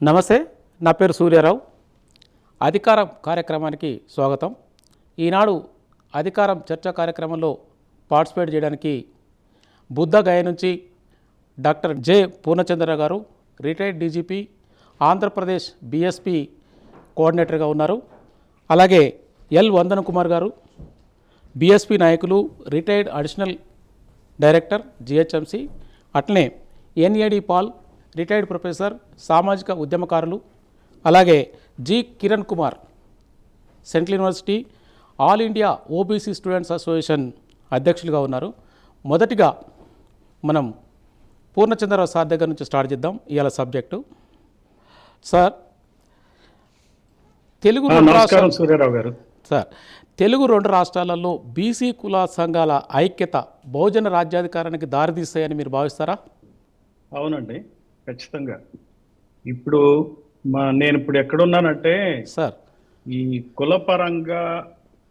నమస్తే, నా పేరు సూర్యారావు. అధికారం కార్యక్రమానికి స్వాగతం. ఈనాడు అధికారం చర్చా కార్యక్రమంలో పార్టిసిపేట్ చేయడానికి బుద్ధగయ నుంచి డాక్టర్ జె పూర్ణచంద్ర గారు, రిటైర్డ్ డీజీపీ, ఆంధ్రప్రదేశ్ బీఎస్పీ కోఆర్డినేటర్గా ఉన్నారు. అలాగే ఎల్ వందన కుమార్ గారు, బీఎస్పీ నాయకులు, రిటైర్డ్ అడిషనల్ డైరెక్టర్ జిహెచ్ఎంసి. అట్లనే ఎన్ఏడి పాల్, రిటైర్డ్ ప్రొఫెసర్, సామాజిక ఉద్యమకారులు. అలాగే G Kiran Kumar, central university all India OBC students association అధ్యక్షులుగా ఉన్నారు. మొదటిగా మనం పూర్ణచంద్రరావు సార్ దగ్గర నుంచి స్టార్ట్ చేద్దాం ఇవాళ సబ్జెక్టు. సార్, తెలుగు రెండు రాష్ట్రాలలో బీసీ కుల సంఘాల ఐక్యత బహుజన రాజ్యాధికారానికి దారితీస్తాయని మీరు భావిస్తారా? అవునండి, ఖచ్చితంగా. ఇప్పుడు నేను ఇప్పుడు ఎక్కడున్నానంటే సార్, ఈ కులపరంగా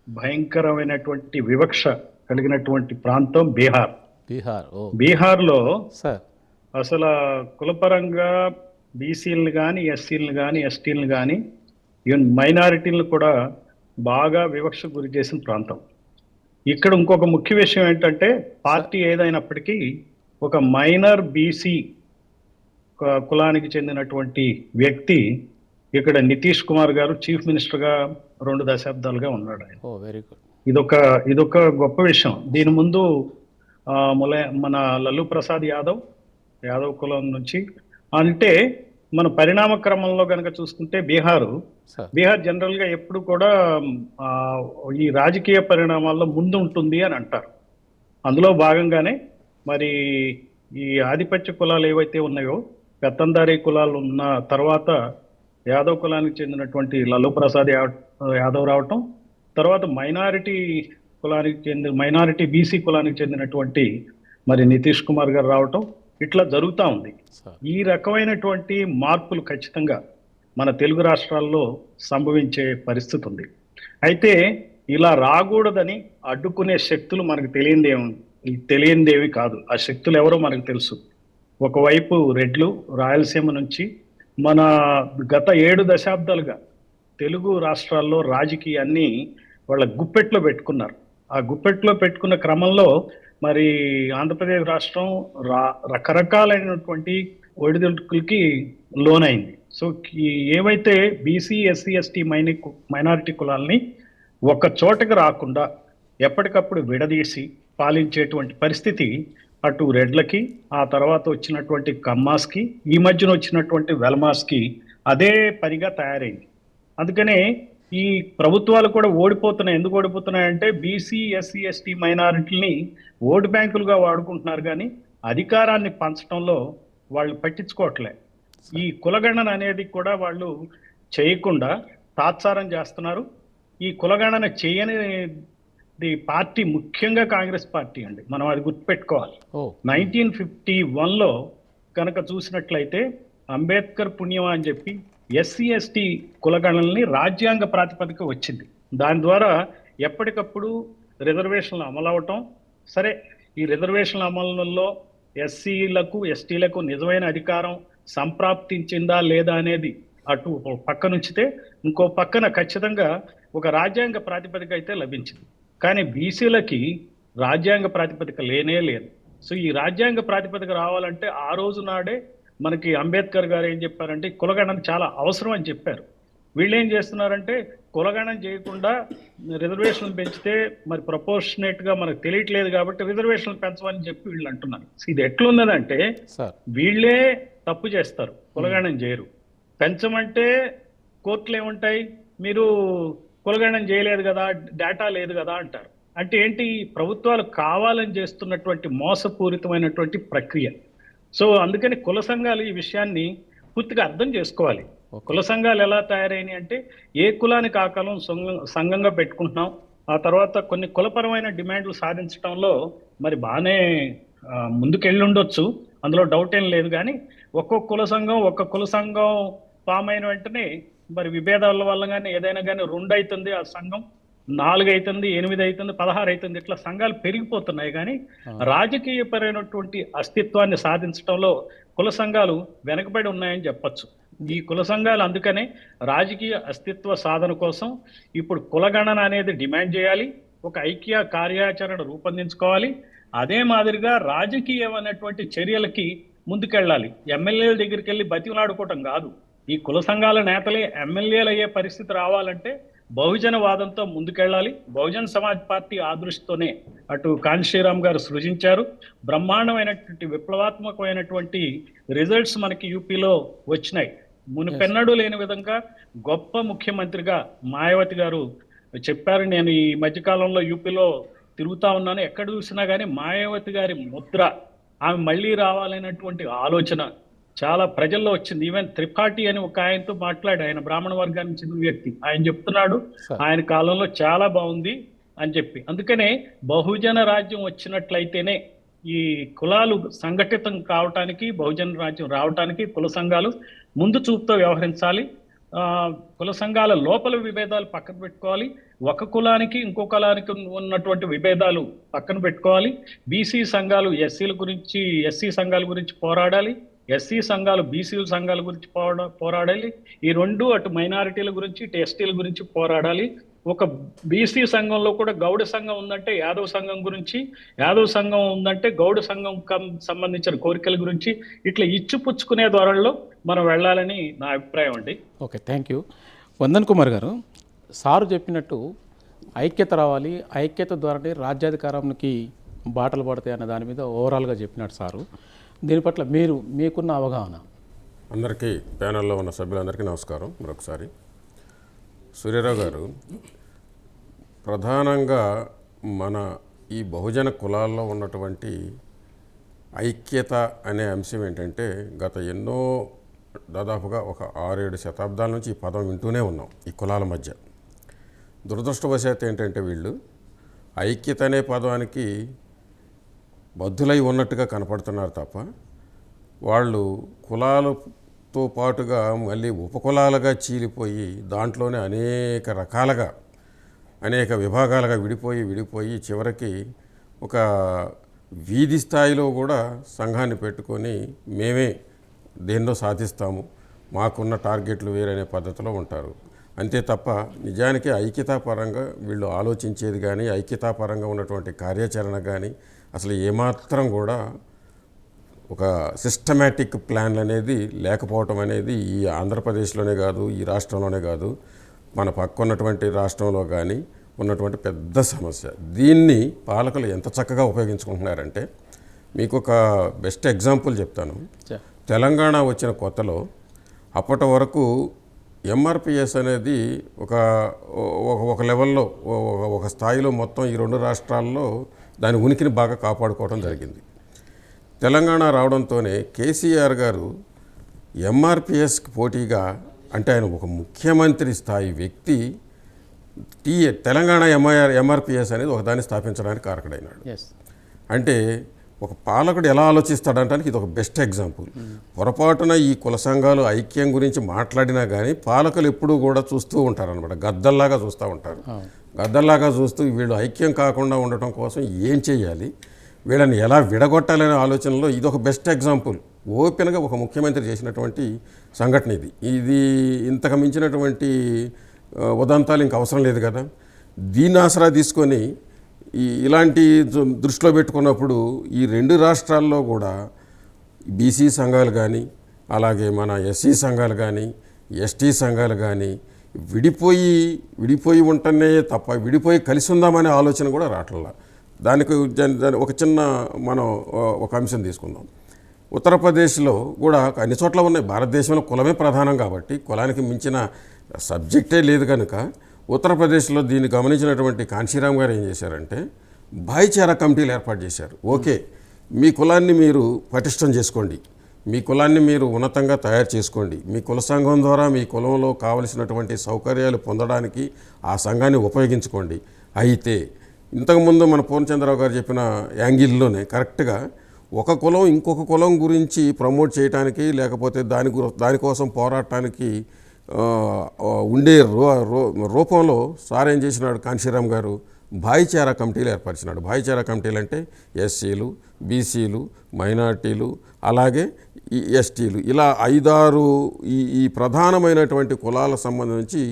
భయంకరమైనటువంటి వివక్ష కలిగినటువంటి ప్రాంతం బీహార్. బీహార్లో సార్ అసలు కులపరంగా బీసీలను కానీ, ఎస్సీలను కానీ, ఎస్టీలను కానీ, ఈవెన్ మైనారిటీలను కూడా బాగా వివక్ష గురి చేసిన ప్రాంతం. ఇక్కడ ఇంకొక ముఖ్య విషయం ఏంటంటే, పార్టీ ఏదైనప్పటికీ ఒక మైనర్ బీసీ కులానికి చెందినటువంటి వ్యక్తి ఇక్కడ నితీష్ కుమార్ గారు చీఫ్ మినిస్టర్గా 2 దశాబ్దాలుగా ఉన్నాడు ఆయన. Very good. ఇదొక గొప్ప విషయం. దీని ముందు మన లల్లు ప్రసాద్ యాదవ్ కులం నుంచి, అంటే మన పరిణామ క్రమంలో కనుక చూసుకుంటే బీహార్ జనరల్గా ఎప్పుడు కూడా ఈ రాజకీయ పరిణామాల్లో ముందు ఉంటుంది అని అంటారు. అందులో భాగంగానే మరి ఈ ఆధిపత్య కులాలు ఏవైతే ఉన్నాయో, పెత్తందారీ కులాలు ఉన్న తర్వాత యాదవ్ కులానికి చెందినటువంటి లల్లు ప్రసాద్ యాదవ్ రావటం, తర్వాత మైనారిటీ బీసీ కులానికి చెందినటువంటి మరి నితీష్ కుమార్ గారు రావటం, ఇట్లా జరుగుతూ ఉంది. ఈ రకమైనటువంటి మార్పులు ఖచ్చితంగా మన తెలుగు రాష్ట్రాల్లో సంభవించే పరిస్థితి ఉంది. అయితే ఇలా రాకూడదని అడ్డుకునే శక్తులు మనకు తెలియందేవి కాదు. ఆ శక్తులు ఎవరో మనకు తెలుసు. ఒకవైపు రెడ్లు రాయలసీమ నుంచి మన గత 7 దశాబ్దాలుగా తెలుగు రాష్ట్రాల్లో రాజకీయాన్ని వాళ్ళ గుప్పెట్లో పెట్టుకున్నారు. ఆ గుప్పెట్లో పెట్టుకున్న క్రమంలో మరి ఆంధ్రప్రదేశ్ రాష్ట్రం రకరకాలైనటువంటి ఒడిదుడుకులకి లోనైంది. సో ఏవైతే బీసీ, ఎస్సీ, ఎస్టీ మైనారిటీ కులాలని ఒక చోటకి రాకుండా ఎప్పటికప్పుడు విడదీసి పాలించేటువంటి పరిస్థితి అటు రెడ్లకి, ఆ తర్వాత వచ్చినటువంటి కమ్మాస్కి, ఈ మధ్యన వచ్చినటువంటి వెల్మాస్కి అదే పనిగా తయారైంది. అందుకనే ఈ ప్రభుత్వాలు కూడా ఓడిపోతున్నాయి. ఎందుకు ఓడిపోతున్నాయంటే బీసీ, ఎస్సీ, ఎస్టీ మైనారిటీని ఓటు బ్యాంకులుగా వాడుకుంటున్నారు, కానీ అధికారాన్ని పంచడంలో వాళ్ళు పట్టించుకోవట్లే. ఈ కులగణన అనేది కూడా వాళ్ళు చేయకుండా తాత్సారం చేస్తున్నారు. ఈ కులగణన చేయని పార్టీ ముఖ్యంగా కాంగ్రెస్ పార్టీ అండి. మనం అది గుర్తుపెట్టుకోవాలి. 1951లో కనుక చూసినట్లయితే అంబేద్కర్ పుణ్యమా అని చెప్పి ఎస్సీ, ఎస్టీ కులగణనని రాజ్యాంగ ప్రాతిపదిక వచ్చింది. దాని ద్వారా ఎప్పటికప్పుడు రిజర్వేషన్లు అమలవటం. సరే, ఈ రిజర్వేషన్ల అమలులో ఎస్సీలకు, ఎస్టీలకు నిజమైన అధికారం సంప్రాప్తించిందా లేదా అనేది అటు పక్క నుంచితే, ఇంకో పక్కన ఖచ్చితంగా ఒక రాజ్యాంగ ప్రాతిపదిక అయితే లభించింది. కానీ బీసీలకి రాజ్యాంగ ప్రాతిపదిక లేనే లేదు. సో ఈ రాజ్యాంగ ప్రాతిపదిక రావాలంటే ఆ రోజు నాడే మనకి అంబేద్కర్ గారు ఏం చెప్పారంటే కులగణన చాలా అవసరం అని చెప్పారు. వీళ్ళు ఏం చేస్తున్నారంటే కులగణన చేయకుండా రిజర్వేషన్లు పెంచితే మరి ప్రపోర్షనేట్గా మనకు తెలియట్లేదు కాబట్టి రిజర్వేషన్లు పెంచమని చెప్పి వీళ్ళు అంటున్నారు. ఇది ఎట్లున్నదంటే వీళ్ళే తప్పు చేస్తారు, కులగణన చేయరు. పెంచమంటే కోర్టులు ఏముంటాయి, మీరు కులగణన చేయలేదు కదా, డేటా లేదు కదా అంటారు. అంటే ఏంటి, ప్రభుత్వాలు కావాలని చేస్తున్నటువంటి మోసపూరితమైనటువంటి ప్రక్రియ. సో అందుకని కుల సంఘాలు ఈ విషయాన్ని పూర్తిగా అర్థం చేసుకోవాలి. కుల సంఘాలు ఎలా తయారైనాయి అంటే, ఏ కులానికి ఆ కులం సంఘంగా పెట్టుకుంటున్నాం, ఆ తర్వాత కొన్ని కులపరమైన డిమాండ్లు సాధించడంలో మరి బాగానే ముందుకెళ్ళి ఉండొచ్చు, అందులో డౌట్ ఏం లేదు. కానీ ఒక్కొక్క కుల సంఘం ఫామ్ అయిన వెంటనే మరి విభేదాల వల్ల కానీ ఏదైనా కానీ 2 అవుతుంది, ఆ సంఘం 4 అవుతుంది, 8 అవుతుంది, 16 అవుతుంది. ఇట్లా సంఘాలు పెరిగిపోతున్నాయి. కానీ రాజకీయపరమైనటువంటి అస్తిత్వాన్ని సాధించడంలో కుల సంఘాలు వెనకబడి ఉన్నాయని చెప్పచ్చు. ఈ కుల సంఘాలు అందుకనే రాజకీయ అస్తిత్వ సాధన కోసం ఇప్పుడు కులగణన అనేది డిమాండ్ చేయాలి, ఒక ఐక్య కార్యాచరణ రూపొందించుకోవాలి. అదే మాదిరిగా రాజకీయమైనటువంటి చర్యలకి ముందుకెళ్ళాలి. ఎమ్మెల్యేల దగ్గరికి వెళ్ళి బతిమలాడుకోవటం కాదు. ఈ కుల సంఘాల నేతలే ఎమ్మెల్యేలు అయ్యే పరిస్థితి రావాలంటే బహుజన వాదంతో ముందుకెళ్ళాలి. బహుజన్ సమాజ్ పార్టీ ఆ దృష్టితోనే అటు కాంశీరామ్ గారు సృజించారు. బ్రహ్మాండమైనటువంటి విప్లవాత్మకమైనటువంటి రిజల్ట్స్ మనకి యూపీలో వచ్చినాయి. మునుపెన్నడూ లేని విధంగా గొప్ప ముఖ్యమంత్రిగా మాయావతి గారు చెప్పారు. నేను ఈ మధ్యకాలంలో యూపీలో తిరుగుతా ఉన్నాను, ఎక్కడ చూసినా కానీ మాయావతి గారి ముద్ర, ఆమె మళ్ళీ రావాలనేటువంటి ఆలోచన చాలా ప్రజల్లో వచ్చింది. ఈవెన్ త్రిపాఠి అని ఒక ఆయనతో మాట్లాడి, ఆయన బ్రాహ్మణ వర్గానికి చెందిన వ్యక్తి, ఆయన చెప్తున్నాడు ఆయన కాలంలో చాలా బాగుంది అని చెప్పి. అందుకనే బహుజన రాజ్యం వచ్చినట్లయితేనే ఈ కులాలు సంఘటితం కావటానికి, బహుజన రాజ్యం రావటానికి కుల సంఘాలు ముందు చూపుతో వ్యవహరించాలి. కుల సంఘాల లోపల విభేదాలు పక్కన పెట్టుకోవాలి. ఒక కులానికి ఇంకో కులానికి ఉన్నటువంటి విభేదాలు పక్కన పెట్టుకోవాలి. బీసీ సంఘాలు ఎస్సీ సంఘాల గురించి పోరాడాలి, ఎస్సీ సంఘాలు బీసీల సంఘాల గురించి పోరాడాలి. ఈ రెండు అటు మైనారిటీల గురించి ఇటు ఎస్టీల గురించి పోరాడాలి. ఒక బీసీ సంఘంలో కూడా గౌడ సంఘం ఉందంటే యాదవ్ సంఘం గురించి, యాదవ్ సంఘం ఉందంటే గౌడ సంఘం సంబంధించిన కోరికల గురించి, ఇట్లా ఇచ్చిపుచ్చుకునే ధోరణిలో మనం వెళ్ళాలని నా అభిప్రాయం అండి. Okay, thank you. Van Dhan Kumar గారు, సారు చెప్పినట్టు ఐక్యత రావాలి, ఐక్యత ద్వారానే రాజ్యాధికారానికి బాటలు పడతాయి అన్న దాని మీద ఓవరాల్గా చెప్పినట్టు సారు. దీని పట్ల మీకున్న అవగాహన. అందరికీ, ప్యానెల్లో ఉన్న సభ్యులందరికీ నమస్కారం మరొకసారి. సూర్యారావు గారు, ప్రధానంగా మన ఈ బహుజన కులాల్లో ఉన్నటువంటి ఐక్యత అనే అంశం ఏంటంటే, గత దాదాపుగా ఒక 6-7 శతాబ్దాల నుంచి ఈ పదం వింటూనే ఉన్నాం ఈ కులాల మధ్య. దురదృష్టవశాత్తు ఏంటంటే వీళ్ళు ఐక్యత అనే పదానికి బద్ధులై ఉన్నట్టుగా కనపడుతున్నారు తప్ప, వాళ్ళు కులాలతో పాటుగా మళ్ళీ ఉపకులాలుగా చీలిపోయి దాంట్లోనే అనేక రకాలుగా అనేక విభాగాలుగా విడిపోయి చివరికి ఒక వీధి స్థాయిలో కూడా సంఘాన్ని పెట్టుకొని మేమే దేన్నో సాధిస్తాము, మాకున్న టార్గెట్లు వేరనే పద్ధతిలో ఉంటారు. అంతే తప్ప నిజానికి ఐక్యతాపరంగా వీళ్ళు ఆలోచించేది కానీ, ఐక్యతాపరంగా ఉన్నటువంటి కార్యాచరణ కానీ అసలు ఏమాత్రం కూడా ఒక సిస్టమేటిక్ ప్లాన్ అనేది లేకపోవటం అనేది ఈ ఆంధ్రప్రదేశ్లోనే కాదు, ఈ రాష్ట్రంలోనే కాదు, మన పక్కన్నటువంటి రాష్ట్రంలో కానీ ఉన్నటువంటి పెద్ద సమస్య. దీన్ని పాలకులు ఎంత చక్కగా ఉపయోగించుకుంటున్నారంటే, మీకు ఒక బెస్ట్ ఎగ్జాంపుల్ చెప్తాను. తెలంగాణ వచ్చిన కొత్తలో అప్పటి వరకు ఎంఆర్పిఎస్ అనేది ఒక లెవెల్లో ఒక స్థాయిలో మొత్తం ఈ 2 రాష్ట్రాల్లో దాని ఉనికిని బాగా కాపాడుకోవడం జరిగింది. తెలంగాణ రావడంతోనే కేసీఆర్ గారు ఎంఆర్పిఎస్కి పోటీగా, అంటే ఆయన ఒక ముఖ్యమంత్రి స్థాయి వ్యక్తి తెలంగాణ ఎంఆర్పిఎస్ అనేది ఒకదాన్ని స్థాపించడానికి కారకుడైనాడు. అంటే ఒక పాలకుడు ఎలా ఆలోచిస్తాడంటానికి ఇది ఒక బెస్ట్ ఎగ్జాంపుల్. పొరపాటున ఈ కుల సంఘాలు ఐక్యం గురించి మాట్లాడినా కానీ పాలకులు ఎప్పుడూ కూడా చూస్తూ ఉంటారనమాట, గద్దల్లాగా చూస్తూ ఉంటారు. గద్దల్లాగా చూస్తూ వీళ్ళు ఐక్యం కాకుండా ఉండటం కోసం ఏం చేయాలి, వీళ్ళని ఎలా విడగొట్టాలనే ఆలోచనలో ఇది ఒక బెస్ట్ ఎగ్జాంపుల్. ఓపెన్గా ఒక ముఖ్యమంత్రి చేసినటువంటి సంఘటన ఇది ఇంతకు మించినటువంటి ఉదంతాలు ఇంక అవసరం లేదు కదా. దీన్ని ఆసరా తీసుకొని ఇలాంటి దృష్టిలో పెట్టుకున్నప్పుడు ఈ 2 రాష్ట్రాల్లో కూడా బీసీ సంఘాలు కానీ, అలాగే మన ఎస్సీ సంఘాలు కానీ, ఎస్టీ సంఘాలు కానీ విడిపోయి ఉంటేనే తప్ప విడిపోయి కలిసి ఉందామనే ఆలోచన కూడా రావట్లా. దానికి ఒక చిన్న మనం ఒక అంశం తీసుకుందాం. ఉత్తరప్రదేశ్లో కూడా అన్ని చోట్ల ఉన్నాయి. భారతదేశంలో కులమే ప్రధానం కాబట్టి కులానికి మించిన సబ్జెక్టే లేదు కనుక ఉత్తరప్రదేశ్లో దీన్ని గమనించినటువంటి కాంశీరామ్ గారు ఏం చేశారంటే భాయిచారా కమిటీలు ఏర్పాటు చేశారు. ఓకే, మీ కులాన్ని మీరు పటిష్టం చేసుకోండి, మీ కులాన్ని మీరు ఉన్నతంగా తయారు చేసుకోండి, మీ కుల సంఘం ద్వారా మీ కులంలో కావలసినటువంటి సౌకర్యాలు పొందడానికి ఆ సంఘాన్ని ఉపయోగించుకోండి. అయితే ఇంతకుముందు మన పూర్ణచంద్రరావు గారు చెప్పిన యాంగిల్లోనే కరెక్ట్గా ఒక కులం ఇంకొక కులం గురించి ప్రమోట్ చేయడానికి లేకపోతే దానికోసం పోరాటానికి ఉండే రూపంలో సార్ ఏం చేసినాడు, కాంశీరామ్ గారు భాయిచారా కమిటీలు ఏర్పరిచినాడు. భాయిచారా కమిటీలు అంటే ఎస్సీలు, బీసీలు, మైనార్టీలు, అలాగే ఈ ఎస్టీలు, ఇలా 5-6 ఈ ప్రధానమైనటువంటి కులాల సంబంధించి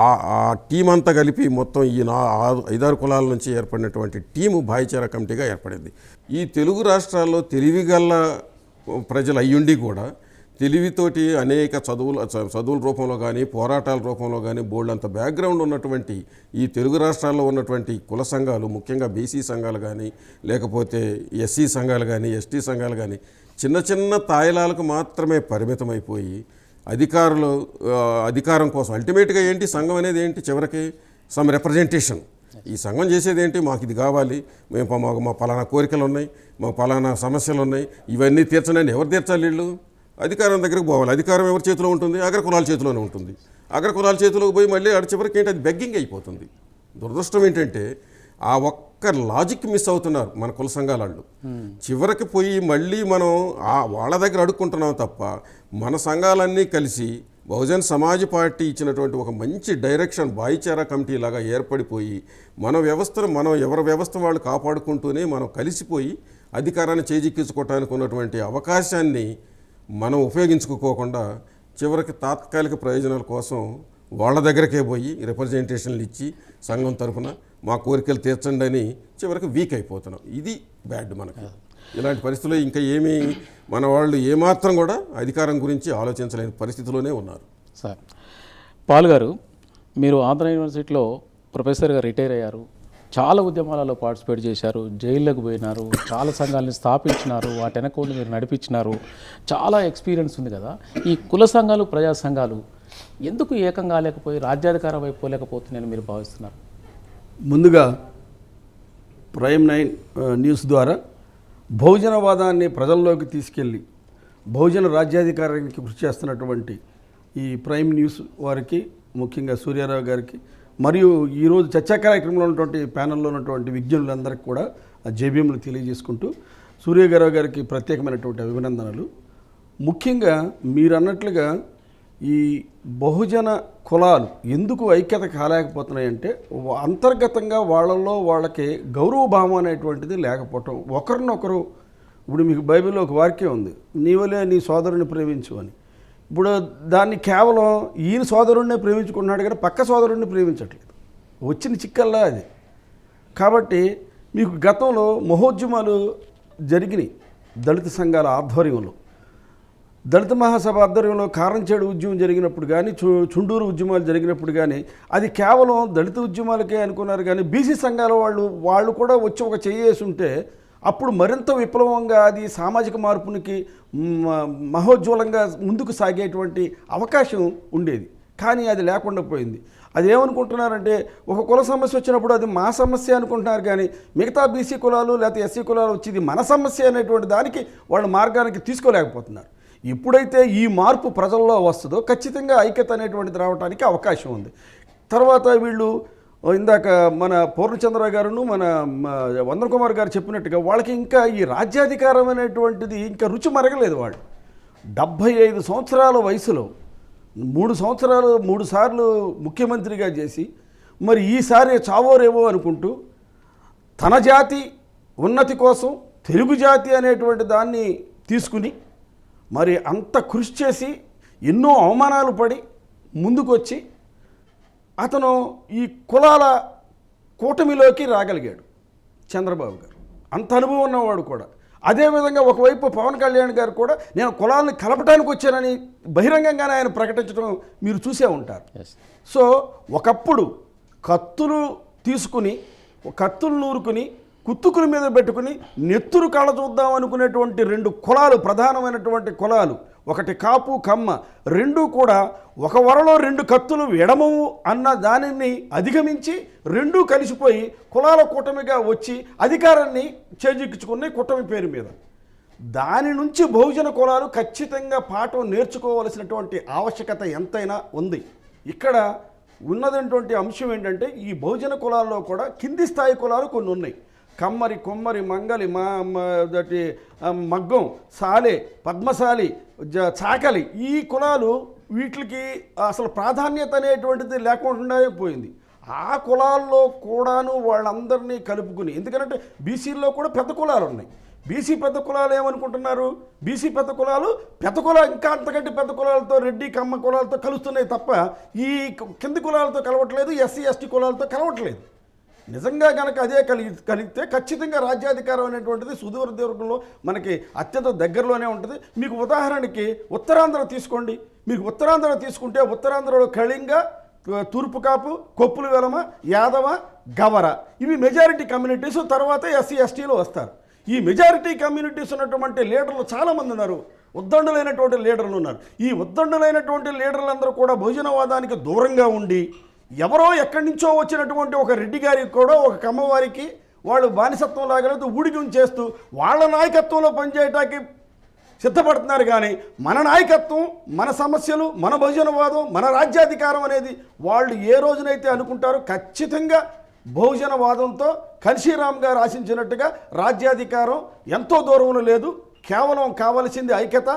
ఆ టీం అంతా కలిపి మొత్తం ఈ 5-6 కులాల నుంచి ఏర్పడినటువంటి టీము భాయిచారా కమిటీగా ఏర్పడింది. ఈ తెలుగు రాష్ట్రాల్లో తెలివిగల ప్రజలు అయ్యుండి కూడా తెలివితోటి అనేక చదువుల రూపంలో కానీ పోరాటాల రూపంలో కానీ బోల్డంత బ్యాక్గ్రౌండ్ ఉన్నటువంటి ఈ తెలుగు రాష్ట్రాల్లో ఉన్నటువంటి కుల సంఘాలు, ముఖ్యంగా బీసీ సంఘాలు కానీ లేకపోతే ఎస్సీ సంఘాలు కానీ ఎస్టీ సంఘాలు కానీ చిన్న చిన్న తాయిలాలకు మాత్రమే పరిమితమైపోయి అధికారం కోసం అల్టిమేట్గా ఏంటి సంఘం అనేది ఏంటి, చివరికి సమ్ రిప్రజెంటేషన్. ఈ సంఘం చేసేది ఏంటి, మాకు ఇది కావాలి, మా పలానా కోరికలు ఉన్నాయి, మా పలానా సమస్యలు ఉన్నాయి, ఇవన్నీ తీర్చండి. ఎవరు తీర్చాలి? వీళ్ళు అధికారం దగ్గరకు పోవాలి. అధికారం ఎవరి చేతిలో ఉంటుంది? అగ్రకులాల చేతిలోనే ఉంటుంది. అగ్రకులాల చేతిలోకి పోయి మళ్ళీ చివరికి ఏంటి, అది బెగ్గింగ్ అయిపోతుంది. దురదృష్టం ఏంటంటే ఆ ఒక్క లాజిక్ మిస్ అవుతున్నారు మన కుల సంఘాల వాళ్ళు. చివరికి పోయి మళ్ళీ మనం వాళ్ళ దగ్గర అడుక్కుంటున్నాం తప్ప మన సంఘాలన్నీ కలిసి బహుజన్ సమాజ్ పార్టీ ఇచ్చినటువంటి ఒక మంచి డైరెక్షన్ భాయిచారా కమిటీ లాగా ఏర్పడిపోయి ఎవరి వ్యవస్థ వాళ్ళు కాపాడుకుంటూనే మనం కలిసిపోయి అధికారాన్ని చేజిక్కించుకోవటానికి ఉన్నటువంటి అవకాశాన్ని మనం ఉపయోగించుకోకుండా చివరికి తాత్కాలిక ప్రయోజనాల కోసం వాళ్ళ దగ్గరకే పోయి రిప్రజెంటేషన్లు ఇచ్చి సంఘం తరఫున మా కోరికలు తీర్చండి అని చివరికి వీక్ అయిపోతున్నాం. ఇది బ్యాడ్ మనకి. ఇలాంటి పరిస్థితుల్లో ఇంకా మన వాళ్ళు ఏమాత్రం కూడా అధికారం గురించి ఆలోచించలేని పరిస్థితిలోనే ఉన్నారు. సార్ పాల్ గారు, మీరు ఆంధ్ర యూనివర్సిటీలో ప్రొఫెసర్గా రిటైర్ అయ్యారు, చాలా ఉద్యమాలలో పార్టిసిపేట్ చేశారు, జైల్లోకి పోయినారు, చాలా సంఘాలను స్థాపించినారు, వాటి వెనకుండా మీరు నడిపించినారు, చాలా ఎక్స్పీరియన్స్ ఉంది కదా. ఈ కుల సంఘాలు, ప్రజా సంఘాలు ఎందుకు ఏకం కాలేకపోయి రాజ్యాధికారం వైపు పోలేకపోతున్నాయని మీరు భావిస్తున్నారు? ముందుగా ప్రైమ్ 9 న్యూస్ ద్వారా బహుజనవాదాన్ని ప్రజల్లోకి తీసుకెళ్ళి బహుజన రాజ్యాధికారానికి కృషి చేస్తున్నటువంటి ఈ ప్రైమ్ న్యూస్ వారికి, ముఖ్యంగా సూర్యారావు గారికి, మరియు ఈరోజు చర్చా కార్యక్రమంలో ఉన్నటువంటి ప్యానెల్లో ఉన్నటువంటి విజ్ఞులందరికీ కూడా జేబీఎంలు తెలియజేసుకుంటూ సూర్యగారావు గారికి ప్రత్యేకమైనటువంటి అభినందనలు. ముఖ్యంగా మీరు అన్నట్లుగా ఈ బహుజన కులాలు ఎందుకు ఐక్యత కాలేకపోతున్నాయంటే అంతర్గతంగా వాళ్ళకి గౌరవభావం అనేటువంటిది లేకపోవటం. ఒకరినొకరు, ఇప్పుడు మీకు బైబిల్లో ఒక వాక్యం ఉంది, నీవలే నీ సోదరుని ప్రేమించు అని. ఇప్పుడు దాన్ని కేవలం ఈయన సోదరుడినే ప్రేమించుకుంటున్నాడు కానీ పక్క సోదరుడిని ప్రేమించట్లేదు. వచ్చిన చిక్కల్లా అది. కాబట్టి మీకు గతంలో మహోద్యమాలు జరిగినాయి దళిత సంఘాల ఆధ్వర్యంలో. దళిత మహాసభ ఆధ్వర్యంలో కారంచేడు ఉద్యమం జరిగినప్పుడు కానీ, చుండూరు ఉద్యమాలు జరిగినప్పుడు కానీ అది కేవలం దళిత ఉద్యమాలకే అనుకున్నారు. కానీ బీసీ సంఘాల వాళ్ళు కూడా వచ్చి ఒక చేయేసి ఉంటే అప్పుడు మరింత విప్లవంగా అది సామాజిక మార్పునికి మహోజ్వలంగా ముందుకు సాగేటువంటి అవకాశం ఉండేది. కానీ అది లేకుండా పోయింది. అది ఏమనుకుంటున్నారంటే ఒక కుల సమస్య వచ్చినప్పుడు అది మా సమస్య అనుకుంటున్నారు, కానీ మిగతా బీసీ కులాలు లేకపోతే ఎస్సీ కులాలు వచ్చి ఇది మన సమస్య అనేటువంటి దానికి వాళ్ళ మార్గానికి తీసుకోలేకపోతున్నారు. ఎప్పుడైతే ఈ మార్పు ప్రజల్లో వస్తుందో ఖచ్చితంగా ఐక్యత అనేటువంటిది రావడానికి అవకాశం ఉంది. తర్వాత వీళ్ళు ఇందాక మన పూర్ణచంద్రరావు గారును మన వందన్ కుమార్ గారు చెప్పినట్టుగా వాళ్ళకి ఇంకా ఈ రాజ్యాధికారం అనేటువంటిది ఇంకా రుచి మరగలేదు. వాళ్ళు 75 సంవత్సరాల వయసులో 3 సార్లు ముఖ్యమంత్రిగా చేసి మరి ఈసారి చావోరేవో అనుకుంటూ తన జాతి ఉన్నతి కోసం తెలుగు జాతి అనేటువంటి దాన్ని తీసుకుని మరి అంత కృషి చేసి ఎన్నో అవమానాలు పడి ముందుకొచ్చి అతను ఈ కులాల కూటమిలోకి రాగలిగాడు చంద్రబాబు గారు. అంత అనుభవం ఉన్నవాడు కూడా. అదేవిధంగా ఒకవైపు పవన్ కళ్యాణ్ గారు కూడా నేను కులాలను కలపడానికి వచ్చానని బహిరంగంగానే ఆయన ప్రకటించడం మీరు చూసే ఉంటారు. సో ఒకప్పుడు కత్తులు తీసుకుని కత్తులు నూరుకుని కుత్తుకుల మీద పెట్టుకుని నెత్తురు కళ్ళ చూద్దాం అనుకునేటువంటి 2 కులాలు, ప్రధానమైనటువంటి కులాలు, ఒకటి కాపు కమ్మ, రెండూ కూడా ఒక వరలో 2 కత్తులు ఎడమవు అన్న దానిని అధిగమించి రెండూ కలిసిపోయి కులాల కూటమిగా వచ్చి అధికారాన్ని చేజిక్కించుకున్నాయి కూటమి పేరు మీద. దాని నుంచి బహుజన కులాలు ఖచ్చితంగా పాఠం నేర్చుకోవలసినటువంటి ఆవశ్యకత ఎంతైనా ఉంది. ఇక్కడ ఉన్నటువంటి అంశం ఏంటంటే ఈ బహుజన కులాల్లో కూడా కింది స్థాయి కులాలు కొన్ని ఉన్నాయి. కమ్మరి, కొమ్మరి, మంగలి, మగ్గం, సాలె, పద్మశాలి, చాకలి, ఈ కులాలు వీటికి అసలు ప్రాధాన్యత అనేటువంటిది లేకుండా పోయింది. ఆ కులాల్లో కూడాను వాళ్ళందరినీ కలుపుకుని, ఎందుకంటే బీసీల్లో కూడా పెద్ద కులాలు ఉన్నాయి. బీసీ పెద్ద కులాలు ఏమనుకుంటున్నారు, బీసీ పెద్ద కులాలు ఇంకా అంతకంటే పెద్ద కులాలతో, రెడ్డి కమ్మ కులాలతో కలుస్తున్నాయి తప్ప ఈ కింది కులాలతో కలవట్లేదు, ఎస్సీ ఎస్టీ కులాలతో కలవట్లేదు. నిజంగా కనుక అదే కలిగితే ఖచ్చితంగా రాజ్యాధికారం అనేటువంటిది సుదూర దూరంలో మనకి అత్యంత దగ్గరలోనే ఉంటుంది. మీకు ఉదాహరణకి ఉత్తరాంధ్ర తీసుకోండి. మీకు ఉత్తరాంధ్ర తీసుకుంటే ఉత్తరాంధ్రలో కళింగ, తూర్పు కాపు, కొప్పుల వెలమ, యాదవ, గవర ఇవి మెజారిటీ కమ్యూనిటీస్. తర్వాత ఎస్సీ ఎస్టీలో వస్తారు. ఈ మెజారిటీ కమ్యూనిటీస్ ఉన్నటువంటి లీడర్లు చాలామంది ఉన్నారు, ఉద్దండులైనటువంటి లీడర్లు ఉన్నారు. ఈ ఉద్దండులైనటువంటి లీడర్లందరూ కూడా బహుజనవాదానికి దూరంగా ఉండి ఎవరో ఎక్కడి నుంచో వచ్చినటువంటి ఒక రెడ్డి గారికి కూడా, ఒక కమ్మవారికి వాళ్ళు బానిసత్వం లాగలేదు ఊడిగం చేస్తూ వాళ్ళ నాయకత్వంలో పనిచేయటానికి సిద్ధపడుతున్నారు. కానీ మన నాయకత్వం, మన సమస్యలు, మన బహుజనవాదం, మన రాజ్యాధికారం అనేది వాళ్ళు ఏ రోజునైతే అనుకుంటారో ఖచ్చితంగా బహుజనవాదంతో కన్షీరామ్ గారు ఆశించినట్టుగా రాజ్యాధికారం ఎంతో దూరంలో లేదు. కేవలం కావలసింది ఐక్యత.